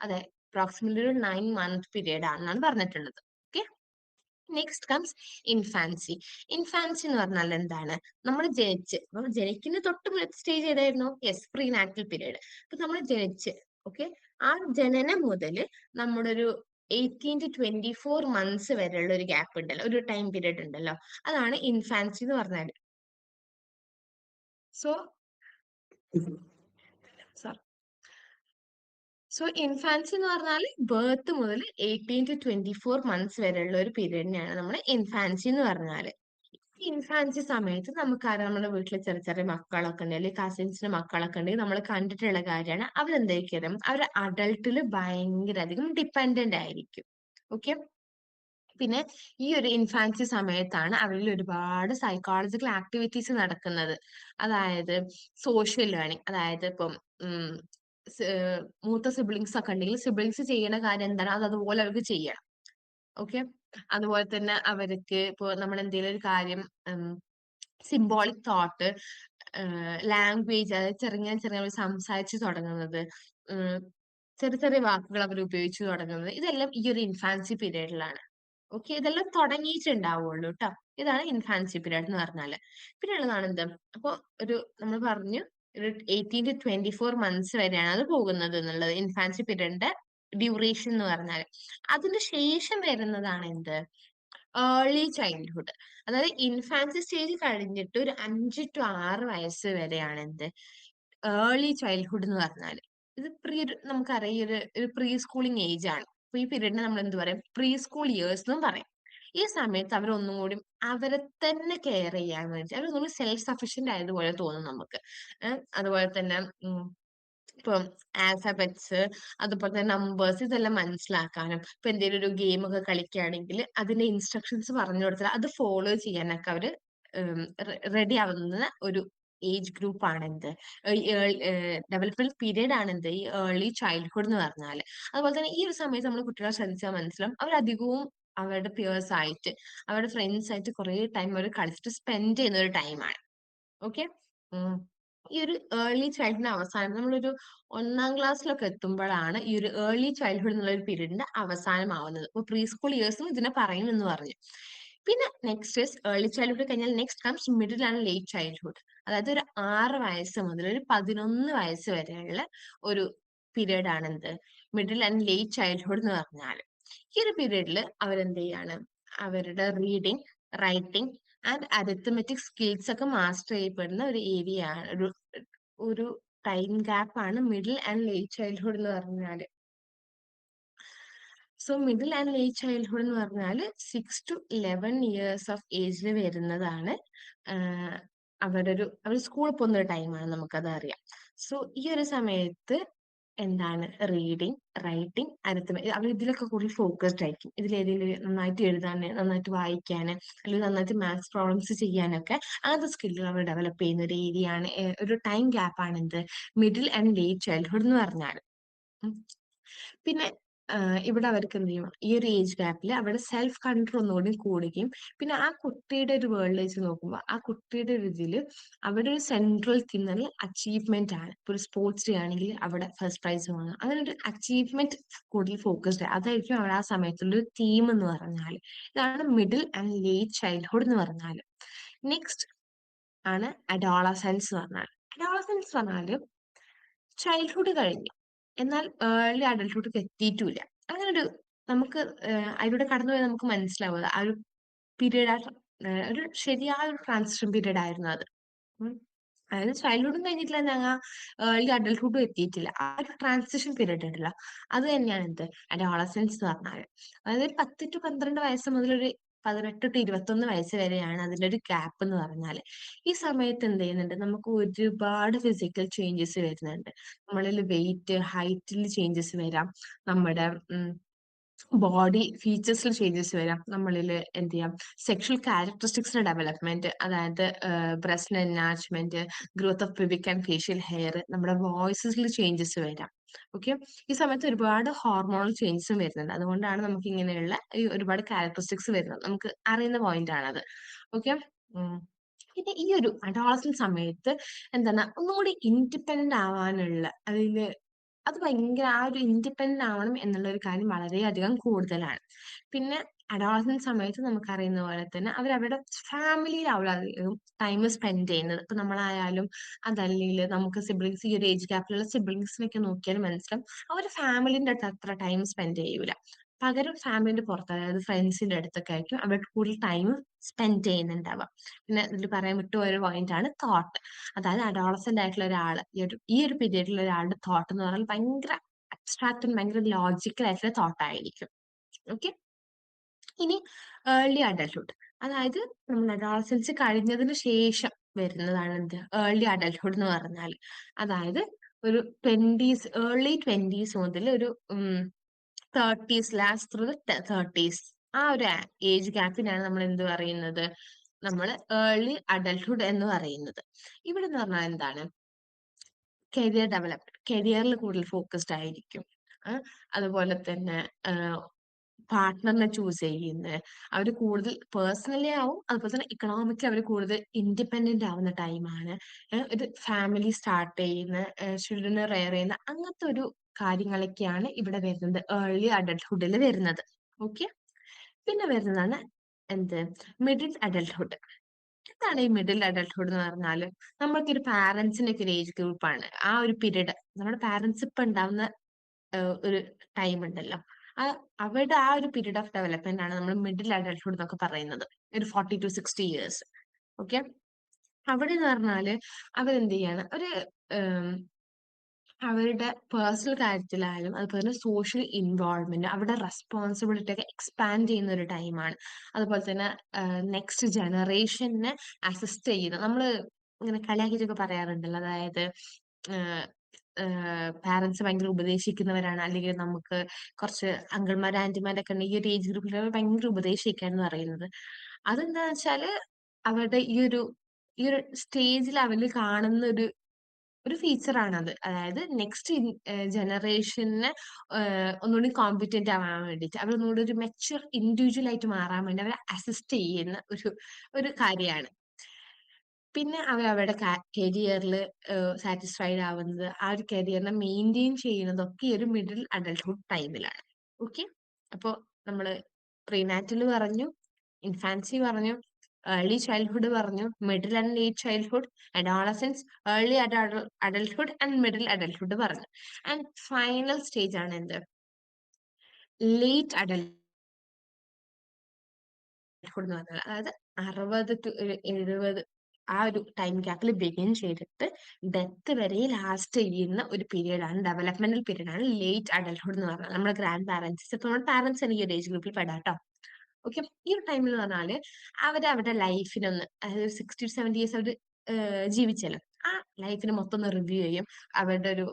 അതെ, അപ്രോക്സിമേറ്റ്ലി ഒരു 9 മന്ത് പീരീഡ് ആണെന്നാണ് പറഞ്ഞിട്ടുള്ളത്. Okay. Next comes infancy. Infancy എന്ന് പറഞ്ഞാൽ എന്താണ്? നമ്മൾ ജനിച്ച്, അപ്പൊ ജനിക്കുന്ന തൊട്ട് സ്റ്റേജ് ഏതായിരുന്നു? Yes, pre natal period. അപ്പൊ നമ്മൾ ജനിച്ച്, ഓക്കെ, ആ ജനനം മുതൽ നമ്മുടെ ഒരു 18 to 24 months വരെയുള്ള ഒരു ഗ്യാപ്പ് ഉണ്ടല്ലോ, ഒരു ടൈം പീരീഡ് ഉണ്ടല്ലോ, അതാണ് ഇൻഫാൻസി എന്ന് പറഞ്ഞാൽ. സോ സോറി സോ ഇൻഫാൻസി എന്ന് പറഞ്ഞാൽ ബർത്ത് മുതൽ 18 to 24 months വരെയുള്ള ഒരു പീരീഡിനെയാണ് നമ്മൾ ഇൻഫാൻസി എന്ന് പറഞ്ഞാൽ. ഇൻഫാൻസി സമയത്ത് നമുക്കറിയാം, നമ്മുടെ വീട്ടിൽ ചെറിയ ചെറിയ മക്കളൊക്കെ ഉണ്ട്, അല്ലെങ്കിൽ കസിൻസിന്റെ മക്കളൊക്കെ ഉണ്ടെങ്കിൽ നമ്മൾ കണ്ടിട്ടുള്ള കാര്യമാണ്, അവരെന്തായിരിക്കും, അവർ അഡൾട്ടിൽ ഭയങ്കര അധികം ഡിപ്പെൻഡന്റ് ആയിരിക്കും. ഓക്കെ. പിന്നെ ഈ ഒരു ഇൻഫാൻസി സമയത്താണ് അവരിൽ ഒരുപാട് സൈക്കോളജിക്കൽ ആക്ടിവിറ്റീസ് നടക്കുന്നത്. അതായത് സോഷ്യൽ ലേണിംഗ്, അതായത് ഇപ്പം ഉം, സ്- മൂത്ത സിബ്ലിങ്സ് ഒക്കെ ഉണ്ടെങ്കിൽ സിബ്ലിങ്സ് ചെയ്യുന്ന കാര്യം എന്താണ് അത് അതുപോലെ അവർക്ക് ചെയ്യണം. ഓക്കെ. അതുപോലെ തന്നെ അവർക്ക് ഇപ്പോൾ നമ്മൾ എന്തെങ്കിലും ഒരു കാര്യം, സിംബോളിക് തോട്ട്, ലാംഗ്വേജ്, അതായത് ചെറുങ്ങനെ ചെറുങ്ങനെ സംസാരിച്ചു തുടങ്ങുന്നത്, ഉം, ചെറിയ ചെറിയ വാക്കുകൾ അവർ ഉപയോഗിച്ചു തുടങ്ങുന്നത്, ഇതെല്ലാം ഈ ഒരു ഇൻഫാൻസി പീരീഡിലാണ്. ഓക്കെ, ഇതെല്ലാം തുടങ്ങിയിട്ടുണ്ടാവുള്ളൂ കേട്ടോ. ഇതാണ് ഇൻഫാൻസി പീരീഡ് എന്ന് പറഞ്ഞാല്. പിന്നെ ഉള്ളതാണ് എന്ത്, അപ്പൊ ഒരു നമ്മൾ പറഞ്ഞു ഒരു 18 to 24 months വരെയാണ് അത് പോകുന്നത് എന്നുള്ളത്, ഇൻഫാൻസി പീരീഡിന്റെ ഡ്യൂറേഷൻ എന്ന് പറഞ്ഞാൽ. അതിന് ശേഷം വരുന്നതാണ് എന്ത്, ഏർലി ചൈൽഡ്ഹുഡ്. അതായത് ഇൻഫാൻസി സ്റ്റേജ് കഴിഞ്ഞിട്ട് ഒരു 5 to 6 വയസ്സ് വരെയാണ് എന്ത്, ഏർലി ചൈൽഡ്ഹുഡ് എന്ന് പറഞ്ഞാൽ. ഇത് നമുക്കറിയാം ഈ ഒരു പ്രീ സ്കൂളിംഗ് ഏജ് ആണ്. അപ്പൊ ഈ പീരീഡിനെ നമ്മൾ എന്ത് പറയും, പ്രീ സ്കൂൾ ഇയേഴ്സ് എന്നും പറയും. ഈ സമയത്ത് അവർ ഒന്നും കൂടി അവരെ തന്നെ കെയർ ചെയ്യാൻ വേണ്ടി അവർ സെൽഫ് സഫീഷ്യന്റ് ആയതുപോലെ തോന്നും നമുക്ക്. അതുപോലെ തന്നെ ഇപ്പം ആൽഫബറ്റ്സ്, അതുപോലെ തന്നെ നമ്പേഴ്സ്, ഇതെല്ലാം മനസ്സിലാക്കാനും, ഇപ്പൊ എന്തെങ്കിലും ഒരു ഗെയിം ഒക്കെ കളിക്കുകയാണെങ്കിൽ അതിന്റെ ഇൻസ്ട്രക്ഷൻസ് പറഞ്ഞു കൊടുത്താൽ അത് ഫോളോ ചെയ്യാനൊക്കെ അവര് റെഡി ആവുന്ന ഒരു ഏജ് ഗ്രൂപ്പ് ആണ് എന്ത്, ഡെവലപ്മെന്റ് പീരീഡ് ആണ് എന്ത്, ഈ ഏർലി ചൈൽഡ്ഹുഡ് എന്ന് പറഞ്ഞാൽ. അതുപോലെ തന്നെ ഈ ഒരു സമയത്ത് നമ്മൾ കുട്ടികളെ ശ്രദ്ധിച്ചാൽ മനസ്സിലാവും, അവരധികവും അവരുടെ പിയേഴ്സ് ആയിട്ട്, അവരുടെ ഫ്രണ്ട്സ് ആയിട്ട് കുറെ ടൈം അവർ കളിച്ചിട്ട് സ്പെൻഡ് ചെയ്യുന്ന ഒരു ടൈമാണ്. ഓക്കെ. ഈ ഒരു ഏർലി ചൈൽഡ്ഹുഡിന്റെ അവസാനം നമ്മളൊരു 1ാം ക്ലാസ്സിലൊക്കെ എത്തുമ്പോഴാണ് ഈ ഒരു ഏർലി ചൈൽഡ്ഹുഡ് എന്നുള്ള ഒരു പീരീഡിന്റെ അവസാനമാവുന്നത്. അപ്പൊ പ്രീ സ്കൂൾ ഇയേഴ്സും ഇതിനെ പറയും എന്ന് പറഞ്ഞു. പിന്നെ നെക്സ്റ്റ് ഇസ് ഏർലി ചൈൽഡ്ഹുഡ് കഴിഞ്ഞാൽ next comes middle and late childhood. അതായത് ഒരു 6 വയസ്സ് മുതൽ ഒരു 11 വയസ്സ് വരെയുള്ള ഒരു പീരീഡ് ആണ് എന്ത്, മിഡിൽ ആൻഡ് ലേറ്റ് ചൈൽഡ്ഹുഡ് എന്ന് പറഞ്ഞാൽ. ഈ ഒരു പീരീഡിൽ അവരെന്ത് ചെയ്യാണ്, അവരുടെ reading, writing and arithmetic skills ഒക്കെ മാസ്റ്റർ ചെയ്യപ്പെടുന്ന ഒരു ഏരിയ ആണ്, ഒരു ഒരു ടൈം ഗ്യാപ്പ് ആണ് മിഡിൽ ആൻഡ് ലേറ്റ് ചൈൽഡ്ഹുഡ് എന്ന് പറഞ്ഞാൽ. So middle and late childhood എന്ന് പറഞ്ഞാൽ 6 to 11 years ഓഫ് ഏജിൽ വരുന്നതാണ്. അവർ സ്കൂളിൽ പോകുന്ന ഒരു ടൈമാണ്, നമുക്കത് അറിയാം. സോ ഈ ഒരു സമയത്ത് എന്താണ്, റീഡിങ്, റൈറ്റിംഗ്, അരിത്തമെറ്റിക്, അവർ ഇതിലൊക്കെ കൂടുതൽ ഫോക്കസ്ഡ് ആയിരിക്കും. ഇതിലേതെങ്കിലും നന്നായിട്ട് എഴുതാന്, നന്നായിട്ട് വായിക്കാന്, അല്ലെങ്കിൽ നന്നായിട്ട് മാത്സ് പ്രോബ്ലംസ് ചെയ്യാനൊക്കെ അങ്ങനത്തെ സ്കില്ലുകൾ അവർ ഡെവലപ്പ് ചെയ്യുന്ന ഒരു ഏരിയ ആണ്, ഒരു ടൈം ഗ്യാപ്പ് ആണ് എന്ത്, മിഡിൽ ആൻഡ് ലേറ്റ് ചൈൽഡ്ഹുഡ് എന്ന് പറഞ്ഞാൽ. പിന്നെ ഇവിടെ അവർക്ക് എന്ത് ചെയ്യും, ഈ ഒരു ഏജ് ഗ്യാപ്പിൽ അവരുടെ സെൽഫ് കൺട്രോൾ ഒന്നുകൂടി കൂടുകയും, പിന്നെ ആ കുട്ടിയുടെ ഒരു വേൾഡ് വെച്ച് നോക്കുമ്പോൾ ആ കുട്ടിയുടെ ഒരു ഇതില് അവിടെ ഒരു സെൻട്രൽ തീം എന്ന് പറഞ്ഞാൽ അച്ചീവ്മെന്റ് ആണ്. ഇപ്പൊ ഒരു സ്പോർട്സ് ഡേ ആണെങ്കിൽ അവിടെ ഫസ്റ്റ് പ്രൈസ് വാങ്ങുക, അങ്ങനെ ഒരു അച്ചീവ്മെന്റ് കൂടുതൽ ഫോക്കസ്ഡ്, അതായിരിക്കും അവിടെ ആ സമയത്തുള്ള ഒരു തീം എന്ന് പറഞ്ഞാൽ. ഇതാണ് മിഡിൽ ആൻഡ് ലേറ്റ് ചൈൽഡ്ഹുഡ് എന്ന് പറഞ്ഞാൽ. നെക്സ്റ്റ് ആണ് അഡോളസെൻസ് എന്ന് പറഞ്ഞാൽ. അഡോളസെൻസ് പറഞ്ഞാൽ ചൈൽഡ്ഹുഡ് കഴിഞ്ഞു, എന്നാൽ ഏർലി അഡൽട്ട്ഹുഡ് എത്തിയിട്ടില്ല. അങ്ങനെ ഒരു നമുക്ക് അതിലൂടെ കടന്നുപോയാൽ നമുക്ക് മനസ്സിലാവുക ആ ഒരു പീരീഡ്, ഒരു ശരിയായ ഒരു ട്രാൻസിഷൻ പീരീഡ് ആയിരുന്നു അത്. ഉം. അതായത് ചൈൽഡ്ഹുഡും കഴിഞ്ഞിട്ടില്ല, ഞങ്ങൾ ഏർലി അഡൽട്ട്ഹുഡും എത്തിയിട്ടില്ല. ആ ഒരു ട്രാൻസിഷൻ പീരീഡ് ഉണ്ടല്ലോ, അത് തന്നെയാണ് എന്ത്, അഡോളസെൻസ് എന്ന് പറഞ്ഞാൽ. അതായത് ഒരു 10 to 12 വയസ്സ് മുതൽ ഒരു 18 to 21 വയസ്സ് വരെയാണ് അതിന്റെ ഒരു ഗ്യാപ്പ് എന്ന് പറഞ്ഞാൽ. ഈ സമയത്ത് എന്ത് ചെയ്യുന്നുണ്ട്, നമുക്ക് ഒരുപാട് ഫിസിക്കൽ ചേഞ്ചസ് വരുന്നുണ്ട്. നമ്മളിൽ വെയിറ്റ്, ഹൈറ്റിൽ ചേഞ്ചസ് വരാം, നമ്മുടെ ബോഡി ഫീച്ചേഴ്സിൽ ചേഞ്ചസ് വരാം, നമ്മളിൽ എന്ത് ചെയ്യാം, സെക്ഷൽ ക്യാരക്ടറിസ്റ്റിക്സിന്റെ ഡെവലപ്മെന്റ്, അതായത് breast enlargement, growth of pubic and facial hair, നമ്മുടെ വോയിസസിൽ ചേഞ്ചസ് വരാം. ഓക്കെ. ഈ സമയത്ത് ഒരുപാട് ഹോർമോണൽ ചേഞ്ചസും വരുന്നുണ്ട്. അതുകൊണ്ടാണ് നമുക്ക് ഇങ്ങനെയുള്ള ഈ ഒരുപാട് ക്യാരക്ടറിസ്റ്റിക്സ് വരുന്നത്, നമുക്ക് അറിയുന്ന പോയിന്റ് ആണത്. ഓക്കെ. പിന്നെ ഈ ഒരു അഡോളസൻ സമയത്ത് എന്താണ്, ഒന്നുകൂടി ഇൻഡിപെൻഡന്റ് ആവാനുള്ള അതില് അത് ഭയങ്കര ആ ഒരു ഇൻഡിപെൻഡന്റ് ആവണം എന്നുള്ള ഒരു കാര്യം വളരെയധികം കൂടുതലാണ്. പിന്നെ അഡോളസൻസ് സമയത്ത് നമുക്കറിയുന്ന പോലെ തന്നെ അവരവരുടെ ഫാമിലിയിലാവുള്ള അധികം ടൈം സ്പെൻഡ് ചെയ്യുന്നത്. ഇപ്പൊ നമ്മളായാലും അതല്ലെങ്കിൽ നമുക്ക് സിബ്ലിങ്സ് ഈ ഒരു ഏജ് ഗ്യാപ്പിലുള്ള സിബ്ലിങ്സിനൊക്കെ നോക്കിയാൽ മനസ്സിലാവും അവർ ഫാമിലിന്റെ അടുത്ത് അത്ര ടൈം സ്പെൻഡ് ചെയ്യൂല. പകരം ഫാമിലിന്റെ പുറത്ത് അതായത് ഫ്രണ്ട്സിന്റെ അടുത്തൊക്കെ ആയിരിക്കും അവർ കൂടുതൽ ടൈം സ്പെൻഡ് ചെയ്യുന്നുണ്ടാവുക. പിന്നെ ഇതിൽ പറയാൻ വിട്ടുപോയ ഒരു പോയിന്റ് ആണ് തോട്ട്. അതായത് അഡോളസെന്റ് ആയിട്ടുള്ള ഒരാൾ ഈ ഒരു പീരീഡിലുള്ള ഒരാളുടെ തോട്ട് എന്ന് പറഞ്ഞാൽ ഭയങ്കര അബ്സ്ട്രാക്റ്റും ഭയങ്കര ലോജിക്കൽ ആയിട്ടുള്ള തോട്ട് ആയിരിക്കും. ഓക്കെ. ഇനി ഏർലി അഡൽട്ട്ഹുഡ്, അതായത് നമ്മൾ അഡോളസൻസ് കഴിഞ്ഞതിന് ശേഷം വരുന്നതാണ് എന്ത് ഏർലി അഡൽട്ട്ഹുഡ് എന്ന് പറഞ്ഞാൽ. അതായത് ഒരു ഏർലി 20s മുതൽ ഒരു 30s ലാസ്റ്റ് ത്രൂ തേർട്ടീസ്, ആ ഒരു ഏജ് ഗ്യാപ്പിനാണ് നമ്മൾ എന്ത് പറയുന്നത്, നമ്മൾ ഏർലി അഡൽട്ട്ഹുഡ് എന്ന് പറയുന്നത്. ഇവിടെ എന്ന് പറഞ്ഞാൽ എന്താണ്, കരിയർ ഡെവലപ്മെന്റ്, കരിയറിൽ കൂടുതൽ ഫോക്കസ്ഡ് ആയിരിക്കും. അതുപോലെ തന്നെ പാർട്ട്ണറിനെ ചൂസ് ചെയ്യുന്നത് അവർ കൂടുതൽ പേഴ്സണലി ആവും, അതുപോലെ തന്നെ ഇക്കണോമിക്കലി അവർ കൂടുതൽ ഇൻഡിപെൻഡന്റ് ആവുന്ന ടൈമാണ്. ഒരു ഫാമിലി സ്റ്റാർട്ട് ചെയ്യുന്ന, ചിൽഡ്രനെ റെയർ ചെയ്യുന്ന അങ്ങനത്തെ ഒരു കാര്യങ്ങളൊക്കെയാണ് ഇവിടെ വരുന്നത്, ഏർലി അഡൽട്ട്ഹുഡിൽ വരുന്നത്. ഓക്കെ. പിന്നെ വരുന്നതാണ് എന്ത്, മിഡിൽ അഡൽട്ട്ഹുഡ്. എന്താണ് ഈ മിഡിൽ അഡൽട്ട്ഹുഡ് എന്ന് പറഞ്ഞാൽ, നമ്മൾക്കൊരു പാരന്റ്സിന്റെ ഒക്കെ ഒരു ഏജ് ഗ്രൂപ്പാണ് ആ ഒരു പീരീഡ്. നമ്മുടെ പാരന്റ്സ് ഇപ്പൊ ഉണ്ടാവുന്ന ഒരു ടൈം ഉണ്ടല്ലോ, ആ അവരുടെ ആ ഒരു പീരീഡ് ഓഫ് ഡെവലപ്മെന്റ് ആണ് നമ്മൾ മിഡിൽ അഡൽട്ട്ഹുഡ് എന്നൊക്കെ പറയുന്നത്. ഒരു 40 to 60 years. ഓക്കെ. അവിടെ എന്ന് പറഞ്ഞാല് അവരെന്ത് ചെയ്യാണ്, ഒരു അവരുടെ പേഴ്സണൽ കാര്യത്തിലായാലും അതുപോലെ തന്നെ സോഷ്യൽ ഇൻവോൾവ്മെന്റ്, അവരുടെ റെസ്പോൺസിബിലിറ്റി ഒക്കെ എക്സ്പാൻഡ് ചെയ്യുന്ന ഒരു ടൈമാണ്. അതുപോലെ തന്നെ നെക്സ്റ്റ് ജനറേഷനെ അസിസ്റ്റ് ചെയ്യുന്ന, നമ്മള് ഇങ്ങനെ കളിയാക്കിയിട്ടൊക്കെ പറയാറുണ്ടല്ലോ, അതായത് പാരന്റ്സ് ഭയങ്കര ഉപദേശിക്കുന്നവരാണ്, അല്ലെങ്കിൽ നമുക്ക് കുറച്ച് അങ്കിൾമാർ ആന്റിമാരൊക്കെ ഉണ്ട് ഈ ഒരു ഏജ് ഗ്രൂപ്പിൽ ഭയങ്കര ഉപദേശിക്കുക എന്ന് പറയുന്നത്. അതെന്താന്ന് വെച്ചാല് അവരുടെ ഈ ഒരു സ്റ്റേജിൽ അവര് കാണുന്ന ഒരു ഒരു ഫീച്ചറാണത്. അതായത് നെക്സ്റ്റ് ജനറേഷന് ഒന്നുകൂടി കോമ്പിറ്റന്റ് ആവാൻ വേണ്ടിയിട്ട്, അവർ ഒന്നുകൂടി ഒരു മെച്യൂർ ഇൻഡിവിജ്വൽ ആയിട്ട് മാറാൻ വേണ്ടി അവരെ അസിസ്റ്റ് ചെയ്യുന്ന ഒരു ഒരു കാര്യമാണ്. പിന്നെ അവരവരുടെ കരിയറിൽ സാറ്റിസ്ഫൈഡ് ആവുന്നത്, ആ ഒരു കരിയറിനെ മെയിൻറ്റെയിൻ ചെയ്യുന്നതൊക്കെ ഈ ഒരു മിഡിൽ അഡൽട്ട്ഹുഡ് ടൈമിലാണ്. ഓക്കെ. അപ്പോൾ നമ്മള് പ്രീനാറ്റൽ പറഞ്ഞു, ഇൻഫാൻസി പറഞ്ഞു, ഏർലി ചൈൽഡ്ഹുഡ് പറഞ്ഞു, middle and late childhood, adolescence, early adulthood and middle adulthood പറഞ്ഞു. ആൻഡ് ഫൈനൽ സ്റ്റേജ് ആണ് എന്ത്, ലേറ്റ് അഡൽട്ട്ഹുഡ് എന്ന് പറഞ്ഞാൽ, അതായത് 60 to 70 ആ ഒരു ടൈം ഗ്യാപ്പിൽ ബിഗിൻ ചെയ്തിട്ട് ഡെത്ത് വരെ ലാസ്റ്റ് ചെയ്യുന്ന ഒരു പീരീഡ് ആണ്, ഡെവലപ്മെന്റൽ പീരീഡ് ആണ് ലേറ്റ് അഡൽട്ട്ഹുഡ് എന്ന് പറഞ്ഞാൽ. നമ്മുടെ ഗ്രാൻഡ് പാരന്റ്സ്, ഇപ്പൊ നമ്മുടെ പാരന്റ്സ് ആണ് ഈ ഒരു ഏജ് ഗ്രൂപ്പിൽ പെടാം കേട്ടോ. ഓക്കെ. ഈ ഒരു ടൈമിൽ എന്ന് പറഞ്ഞാല് അവരുടെ ലൈഫിനൊന്ന്, അതായത് 60 to 70 years അവർ ജീവിച്ചല്ലോ, ആ ലൈഫിനെ മൊത്തം ഒന്ന് റിവ്യൂ ചെയ്യും. അവരുടെ ഒരു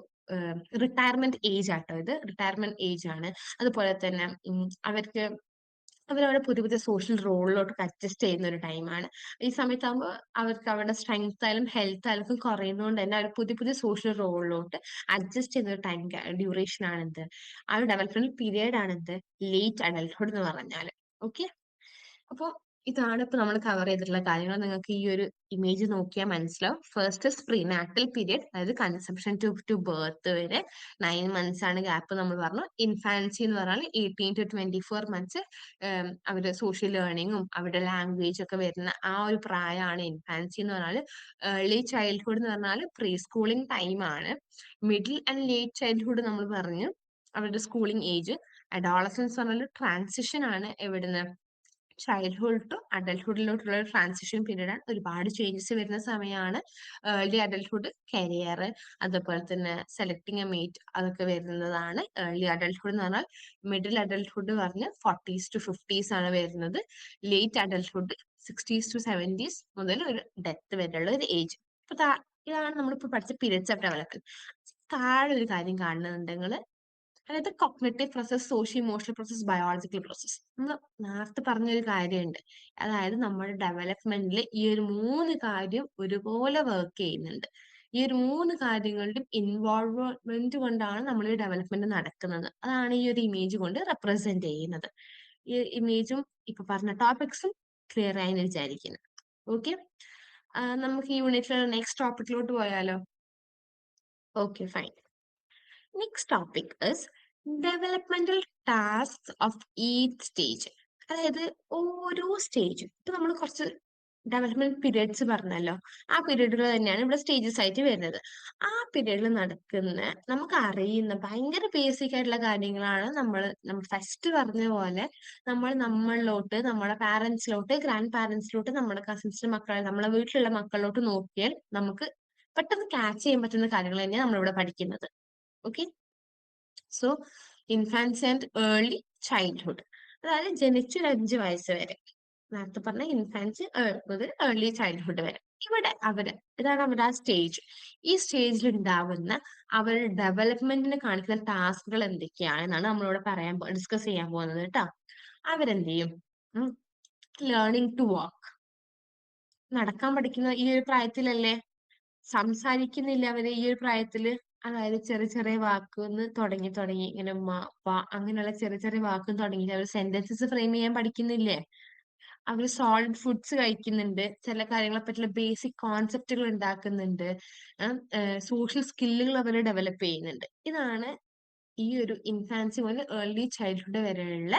റിട്ടയർമെന്റ് ഏജ് ആട്ടോ ഇത്, റിട്ടയർമെന്റ് ഏജ് ആണ്. അതുപോലെ തന്നെ അവർക്ക് അവരവരുടെ പുതിയ പുതിയ സോഷ്യൽ റോളിലോട്ട് അഡ്ജസ്റ്റ് ചെയ്യുന്ന ഒരു ടൈമാണ്. ഈ സമയത്താകുമ്പോൾ അവർക്ക് അവരുടെ സ്ട്രെങ്ത് ആയാലും ഹെൽത്ത് ആയാലും ഒക്കെ കുറയുന്നതുകൊണ്ട് തന്നെ അവർ പുതിയ പുതിയ സോഷ്യൽ റോളിലോട്ട് അഡ്ജസ്റ്റ് ചെയ്യുന്ന ഒരു ടൈം ഡ്യൂറേഷൻ ആണെന്ത്, ആ ഒരു ഡെവലപ്മെന്റ് പീരിയഡ് ആണെന്ത്, ലേറ്റ് അഡൽട്ട്ഹുഡ് എന്ന് പറഞ്ഞാൽ. ഓക്കെ. അപ്പോൾ ഇതാണ് ഇപ്പൊ നമ്മൾ കവർ ചെയ്തിട്ടുള്ള കാര്യങ്ങൾ. നിങ്ങൾക്ക് ഈ ഒരു ഇമേജ് നോക്കിയാൽ മനസ്സിലാവും. ഫസ്റ്റ് പ്രീനാറ്റൽ പീരിയഡ്, അതായത് കൺസെപ്ഷൻ ടു ബർത്ത് വരെ 9 months ആണ് ഗ്യാപ്പ് നമ്മൾ പറഞ്ഞു. ഇൻഫാൻസി എന്ന് പറഞ്ഞാൽ 18 to 24 months അവരുടെ സോഷ്യൽ ലേണിങ്ങും അവരുടെ ലാംഗ്വേജ് ഒക്കെ വരുന്ന ആ ഒരു പ്രായമാണ് ഇൻഫാൻസി എന്ന് പറഞ്ഞാൽ. ഏർലി ചൈൽഡ്ഹുഡ് എന്ന് പറഞ്ഞാൽ പ്രീ സ്കൂളിംഗ് ടൈമാണ്. മിഡിൽ ആൻഡ് ലേറ്റ് ചൈൽഡ്ഹുഡ് നമ്മൾ പറഞ്ഞു അവരുടെ സ്കൂളിംഗ് ഏജ്. അഡോളസൻസ് പറഞ്ഞാൽ ട്രാൻസിഷൻ ആണ്, എവിടുന്ന് ചൈൽഡ്ഹുഡ് ടു അഡൽട്ട്ഹുഡിലോട്ടുള്ള ഒരു ട്രാൻസിഷൻ പീരീഡ് ആണ്. ഒരുപാട് ചേഞ്ചസ് വരുന്ന സമയമാണ് ഏർലി അഡൽട്ട്ഹുഡ്. കരിയർ, അതുപോലെ തന്നെ സെലക്ടിങ് എ മേറ്റ്, അതൊക്കെ വരുന്നതാണ് ഏർലി അഡൽട്ട്ഹുഡ് എന്ന് പറഞ്ഞാൽ. മിഡിൽ അഡൽട്ട്ഹുഡ് പറഞ്ഞ് 40s to 50s ആണ് വരുന്നത്. Late adulthood 60s to 70s മുതൽ ഒരു ഡെത്ത് വരെയുള്ള ഒരു ഏജ്. അപ്പൊ ഇതാണ് നമ്മളിപ്പോ പഠിച്ച പീരിയഡ്സ് ഓഫ് ഡെവലപ്മെന്റ്. താഴെ ഒരു കാര്യം കാണുന്നുണ്ടെങ്കിൽ, അതായത് cognitive process, socio emotional process, biological process. നമ്മൾ നേരത്തെ പറഞ്ഞൊരു കാര്യമുണ്ട്, അതായത് നമ്മുടെ ഡെവലപ്മെന്റിൽ ഈ ഒരു 3 കാര്യം ഒരുപോലെ വർക്ക് ചെയ്യുന്നുണ്ട്. ഈ ഒരു 3 കാര്യങ്ങളുടെയും ഇൻവോൾവ്മെന്റ് കൊണ്ടാണ് നമ്മൾ ഈ ഡെവലപ്മെന്റ് നടക്കുന്നത്. അതാണ് ഈ ഒരു ഇമേജ് കൊണ്ട് റെപ്രസെന്റ് ചെയ്യുന്നത്. ഈ ഇമേജും ഇപ്പൊ പറഞ്ഞ ടോപ്പിക്സും ക്ലിയർ ആയി എന്ന് വിചാരിക്കുന്നു. ഓക്കെ. നമുക്ക് ഈ യൂണിറ്റിലുള്ള നെക്സ്റ്റ് ടോപ്പിക്കിലോട്ട് പോയാലോ? Okay, fine. Next topic is developmental tasks of each stage. അതായത് ഓരോ സ്റ്റേജും ഇപ്പൊ നമ്മൾ കുറച്ച് ഡെവലപ്മെന്റ് പീരിയഡ്സ് പറഞ്ഞല്ലോ. ആ പീരീഡുകൾ തന്നെയാണ് ഇവിടെ സ്റ്റേജസ് ആയിട്ട് വരുന്നത്. ആ പീരീഡിൽ നടക്കുന്ന നമുക്ക് അറിയുന്ന ഭയങ്കര ബേസിക് ആയിട്ടുള്ള കാര്യങ്ങളാണ് നമ്മൾ ഫസ്റ്റ് പറഞ്ഞ പോലെ നമ്മളിലോട്ട്, നമ്മുടെ പാരന്റ്സിലോട്ട്, ഗ്രാൻഡ് പാരന്റ്സിലോട്ട്, നമ്മുടെ കസിൻസിന്റെ മക്കൾ, നമ്മളെ വീട്ടിലുള്ള മക്കളിലോട്ട് നോക്കിയാൽ നമുക്ക് പെട്ടെന്ന് ക്യാച്ച് ചെയ്യാൻ പറ്റുന്ന കാര്യങ്ങൾ തന്നെയാണ് നമ്മളിവിടെ പഠിക്കുന്നത്. Okay. So infancy and early childhood, അതായത് ജനിച്ച് ഒരു 5 വയസ്സ് വരെ. നേരത്തെ പറഞ്ഞ ഇൻഫാൻസി മുതൽ ഏർലി ചൈൽഡ്ഹുഡ് വരെ. ഇവിടെ ഇതാണ് അവരുടെ ആ സ്റ്റേജ്. ഈ സ്റ്റേജിൽ ഉണ്ടാവുന്ന അവരുടെ ഡെവലപ്മെന്റിന് കാണിക്കുന്ന ടാസ്കുകൾ എന്തൊക്കെയാണെന്നാണ് നമ്മളിവിടെ ഡിസ്കസ് ചെയ്യാൻ പോകുന്നത് കേട്ടോ. അവരെന്ത് ചെയ്യും? ലേണിംഗ് ടു വാക്ക്, നടക്കാൻ പഠിക്കുന്ന ഈ ഒരു പ്രായത്തിലല്ലേ. സംസാരിക്കുന്നില്ല അവര് ഈ ഒരു പ്രായത്തില്. അതായത് ചെറിയ ചെറിയ വാക്കുന്ന് തുടങ്ങി തുടങ്ങി ഇങ്ങനെ ഉമ്മ, ഉപ്പ അങ്ങനെയുള്ള ചെറിയ ചെറിയ വാക്കും തുടങ്ങി അവര് സെന്റൻസസ് ഫ്രെയിം ചെയ്യാൻ പഠിക്കുന്നില്ലേ. അവര് സോളിഡ് ഫുഡ്സ് കഴിക്കുന്നുണ്ട്. ചില കാര്യങ്ങളെ പറ്റിയുള്ള ബേസിക് കോൺസെപ്റ്റുകൾ ഉണ്ടാക്കുന്നുണ്ട്. സോഷ്യൽ സ്കില്ലുകൾ അവര് ഡെവലപ്പ് ചെയ്യുന്നുണ്ട്. ഇതാണ് ഈ ഒരു ഇൻഫാൻസി മുതൽ ഏർലി ചൈൽഡ്ഹുഡ് വരെയുള്ള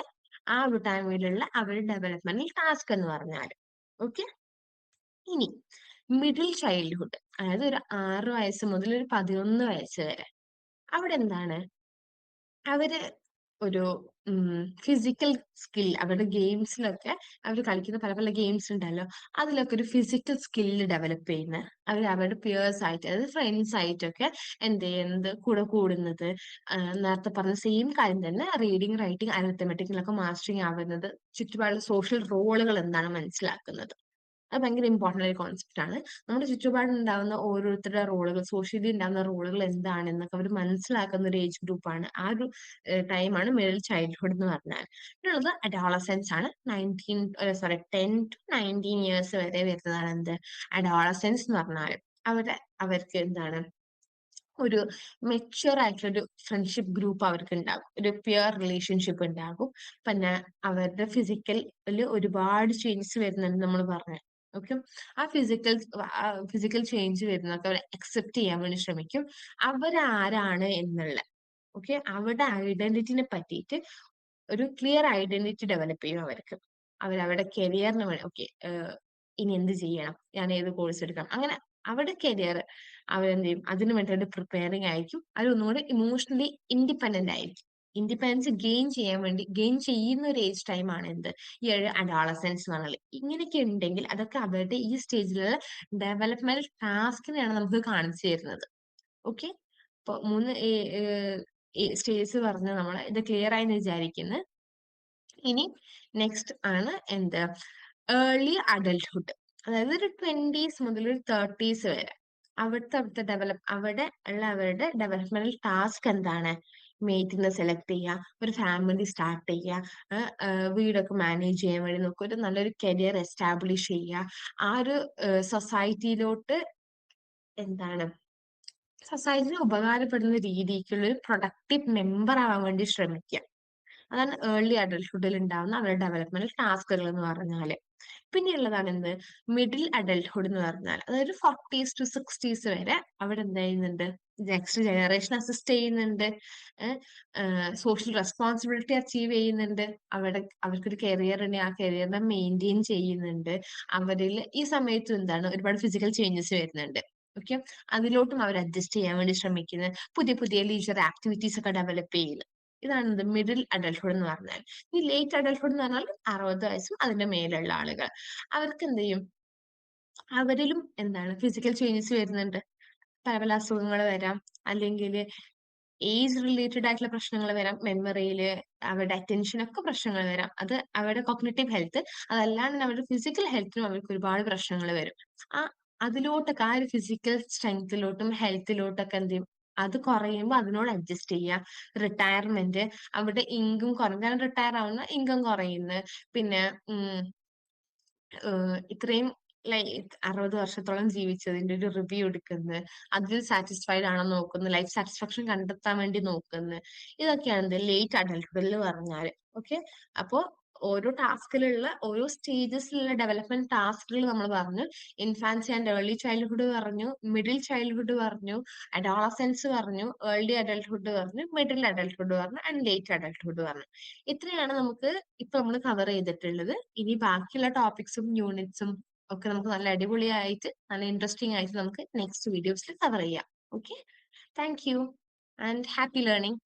ആ ഒരു ടൈമിലുള്ള അവരുടെ ഡെവലപ്മെന്റൽ ടാസ്ക് എന്ന് പറഞ്ഞാൽ. ഓക്കെ. ഇനി മിഡിൽ ചൈൽഡ്ഹുഡ്, അതായത് ഒരു 6 വയസ്സ് മുതൽ ഒരു 11 വയസ്സ് വരെ. അവിടെ എന്താണ്? അവര് ഒരു ഫിസിക്കൽ സ്കിൽ, അവരുടെ ഗെയിംസിലൊക്കെ അവർ കളിക്കുന്ന പല പല ഗെയിംസ് ഉണ്ടല്ലോ. അതിലൊക്കെ ഒരു ഫിസിക്കൽ സ്കില്ല് ഡെവലപ്പ് ചെയ്യുന്ന അവരുടെ പിയേഴ്സ് ആയിട്ട്, അതായത് ഫ്രണ്ട്സ് ആയിട്ടൊക്കെ എന്ത് ചെയ്യുന്നത്, കൂടെ കൂടുന്നത്. നേരത്തെ പറഞ്ഞ സെയിം കാര്യം തന്നെ റീഡിങ്, റൈറ്റിംഗ്, അരിത്തമെറ്റിക്കിലൊക്കെ മാസ്റ്ററിങ് ആവുന്നത്. ചുറ്റുപാടുള്ള സോഷ്യൽ റോളുകൾ എന്താണ് മനസ്സിലാക്കുന്നത്. അത് ഭയങ്കര ഇമ്പോർട്ടന്റ് ഒരു കോൺസെപ്റ്റ് ആണ്. നമ്മുടെ ചുറ്റുപാടുണ്ടാവുന്ന ഓരോരുത്തരുടെ റോളുകൾ, സോഷ്യലി ഉണ്ടാവുന്ന റോളുകൾ എന്താണെന്നൊക്കെ അവർ മനസ്സിലാക്കുന്ന ഒരു ഏജ് ഗ്രൂപ്പാണ്. ആ ഒരു ടൈമാണ് മിഡിൽ ചൈൽഡ്ഹുഡ് എന്ന് പറഞ്ഞാൽ. പിന്നുള്ളത് അഡോളസെൻസ് ആണ്. 10 to 19 ഇയേഴ്സ് വരെ വരുന്നതാണ് എന്ത്, അഡോളസെൻസ് എന്ന് പറഞ്ഞാൽ. അവർക്ക് എന്താണ്, ഒരു മെച്യൂർ ആയിട്ടുള്ള ഒരു ഫ്രണ്ട്ഷിപ്പ് ഗ്രൂപ്പ് അവർക്ക് ഉണ്ടാകും. ഒരു പിയർ റിലേഷൻഷിപ്പ് ഉണ്ടാകും. പിന്നെ അവരുടെ ഫിസിക്കലില് ഒരുപാട് ചേഞ്ചസ് വരുന്നുണ്ട് നമ്മൾ പറഞ്ഞു. ഓക്കെ. ആ ഫിസിക്കൽ ചേഞ്ച് വരുന്നതൊക്കെ അവർ അക്സെപ്റ്റ് ചെയ്യാൻ വേണ്ടി ശ്രമിക്കും. അവരാരാണ് എന്നുള്ള, ഓക്കെ, അവരുടെ ഐഡന്റിറ്റിനെ പറ്റിയിട്ട് ഒരു ക്ലിയർ ഐഡന്റിറ്റി ഡെവലപ്പ് ചെയ്യും അവർക്ക്. അവരുടെ കരിയറിന് വേണ്ടി, ഓക്കെ, ഇനി എന്ത് ചെയ്യണം, ഞാൻ ഏത് കോഴ്സ് എടുക്കണം, അങ്ങനെ അവരുടെ കരിയർ അവരെന്ത് ചെയ്യും, അതിന് വേണ്ടിയിട്ട് പ്രിപ്പയറിംഗ് ആയിരിക്കും. അവരൊന്നുകൂടെ ഇമോഷണലി ഇൻഡിപെൻഡന്റ് ആയിരിക്കും. ഇൻഡിപെൻഡൻസ് ഗെയിൻ ചെയ്യുന്ന ഒരു ഏജ് ടൈമാണ് എന്ത്, ഈ ഒരു അഡോളസെൻസ് എന്ന് പറഞ്ഞാൽ. ഇങ്ങനെയൊക്കെ ഉണ്ടെങ്കിൽ അതൊക്കെ അവരുടെ ഈ സ്റ്റേജിലുള്ള ഡെവലപ്മെന്റൽ ടാസ്കിനെയാണ് നമുക്ക് കാണിച്ചു തരുന്നത്. ഓക്കെ. അപ്പൊ 3 സ്റ്റേജസ് പറഞ്ഞ് നമ്മൾ ഇത് ക്ലിയർ ആയെന്ന് വിചാരിക്കുന്നു. ഇനി നെക്സ്റ്റ് ആണ് എന്ത്, ഏർലി അഡൽട്ട്ഹുഡ്, അതായത് ഒരു 20s മുതൽ ഒരു 30s വരെ. അവിടെ ഉള്ള അവരുടെ ഡെവലപ്മെന്റൽ ടാസ്ക് എന്താണ്? മേറ്റിനെ സെലക്ട് ചെയ്യുക, ഒരു ഫാമിലി സ്റ്റാർട്ട് ചെയ്യുക, വീടൊക്കെ മാനേജ് ചെയ്യാൻ വേണ്ടി നോക്കുക, ഒരു നല്ലൊരു കരിയർ എസ്റ്റാബ്ലിഷ് ചെയ്യുക, ആ ഒരു സൊസൈറ്റിയിലോട്ട് എന്താണ്, സൊസൈറ്റിന് ഉപകാരപ്പെടുന്ന രീതിക്കുള്ള ഒരു പ്രൊഡക്റ്റീവ് മെമ്പർ ആവാൻ വേണ്ടി ശ്രമിക്കുക. അതാണ് ഏർലി അഡൽട്ട്ഹുഡിൽ ഉണ്ടാവുന്ന അവരുടെ ഡെവലപ്മെന്റൽ ടാസ്കുകൾ എന്ന് പറഞ്ഞാല്. പിന്നെയുള്ളതാണ് എന്ത്, മിഡിൽ അഡൽട്ട്ഹുഡ് എന്ന് പറഞ്ഞാൽ, അതായത് 40s to 60s വരെ അവിടെ എന്ത് ചെയ്യുന്നുണ്ട്, നെക്സ്റ്റ് ജനറേഷൻ അസിസ്റ്റ് ചെയ്യുന്നുണ്ട്. സോഷ്യൽ റെസ്പോൺസിബിലിറ്റി അച്ചീവ് ചെയ്യുന്നുണ്ട്. അവർക്കൊരു കരിയർ ഉണ്ടെങ്കിൽ ആ കരിയറിനെ മെയിൻറ്റെയിൻ ചെയ്യുന്നുണ്ട്. അവരിൽ ഈ സമയത്ത് എന്താണ്, ഒരുപാട് ഫിസിക്കൽ ചേഞ്ചസ് വരുന്നുണ്ട്. ഓക്കെ. അതിലോട്ടും അവർ അഡ്ജസ്റ്റ് ചെയ്യാൻ വേണ്ടി ശ്രമിക്കുന്നത്. പുതിയ പുതിയ ലീജർ ആക്ടിവിറ്റീസ് ഒക്കെ ഡെവലപ്പ് ചെയ്യുന്നത്. ഇതാണ് മിഡിൽ അഡൽട്ട്ഹുഡ് എന്ന് പറഞ്ഞാൽ. ഈ ലേറ്റ് അഡൽട്ട്ഹുഡ് എന്ന് പറഞ്ഞാൽ 60 വയസ്സും അതിന്റെ മേലുള്ള ആളുകൾ. അവർക്ക് എന്ത് ചെയ്യും, അവരിലും എന്താണ് ഫിസിക്കൽ ചേഞ്ചസ് വരുന്നുണ്ട്. പല പല അസുഖങ്ങൾ വരാം, അല്ലെങ്കിൽ ഏജ് റിലേറ്റഡ് ആയിട്ടുള്ള പ്രശ്നങ്ങൾ വരാം, മെമ്മറിയില്, അവരുടെ അറ്റൻഷനൊക്കെ പ്രശ്നങ്ങൾ വരാം. അത് അവരുടെ കോഗ്നിറ്റീവ് ഹെൽത്ത്, അതല്ലാണ്ട് അവരുടെ ഫിസിക്കൽ ഹെൽത്തിനും അവർക്ക് ഒരുപാട് പ്രശ്നങ്ങൾ വരും. ആ അതിലോട്ടൊക്കെ, ആ ഒരു ഫിസിക്കൽ സ്ട്രെങ്ത്തിലോട്ടും ഹെൽത്തിലോട്ടൊക്കെ എന്ത് ചെയ്യും, അത് കുറയുമ്പോൾ അതിനോട് അഡ്ജസ്റ്റ് ചെയ്യുക. റിട്ടയർമെന്റ്, അവിടെ ഇൻകം കുറയും, കാരണം റിട്ടയർ ആവുന്ന ഇൻകം കുറയുന്നു. പിന്നെ ഇത്രയും 60 വർഷത്തോളം ജീവിച്ചതിന്റെ ഒരു റിവ്യൂ എടുക്കുന്നു. അതിൽ സാറ്റിസ്ഫൈഡ് ആണോ നോക്കുന്നു. ലൈഫ് സാറ്റിസ്ഫാക്ഷൻ കണ്ടെത്താൻ വേണ്ടി നോക്കുന്നു. ഇതൊക്കെയാണ് എന്ത് ലേറ്റ് അഡൽട്ട്ഹുഡിൽ പറഞ്ഞാല്. ഓക്കെ. അപ്പോ ഓരോ ടാസ്കിലുള്ള ഓരോ സ്റ്റേജസിലുള്ള ഡെവലപ്മെന്റ് ടാസ്കുകൾ നമ്മൾ പറഞ്ഞു. ഇൻഫാൻസി ആൻഡ് ഏർലി ചൈൽഡ്ഹുഡ് പറഞ്ഞു, മിഡിൽ ചൈൽഡ്ഹുഡ് പറഞ്ഞു, അഡോളസെൻസ് പറഞ്ഞു, ഏർലി അഡൽട്ട്ഹുഡ് പറഞ്ഞു, മിഡിൽ അഡൽട്ട്ഹുഡ് പറഞ്ഞു, ആൻഡ് ലേറ്റ് അഡൽട്ട്ഹുഡ് പറഞ്ഞു. ഇത്രയാണ് നമുക്ക് ഇപ്പൊ നമ്മൾ കവർ ചെയ്തിട്ടുള്ളത്. ഇനി ബാക്കിയുള്ള ടോപ്പിക്സും യൂണിറ്റ്സും ഒക്കെ നമുക്ക് നല്ല അടിപൊളിയായിട്ട് നല്ല ഇൻട്രസ്റ്റിംഗ് ആയിട്ട് നമുക്ക് നെക്സ്റ്റ് വീഡിയോസിൽ കവർ ചെയ്യാം. Okay, thank you and happy learning.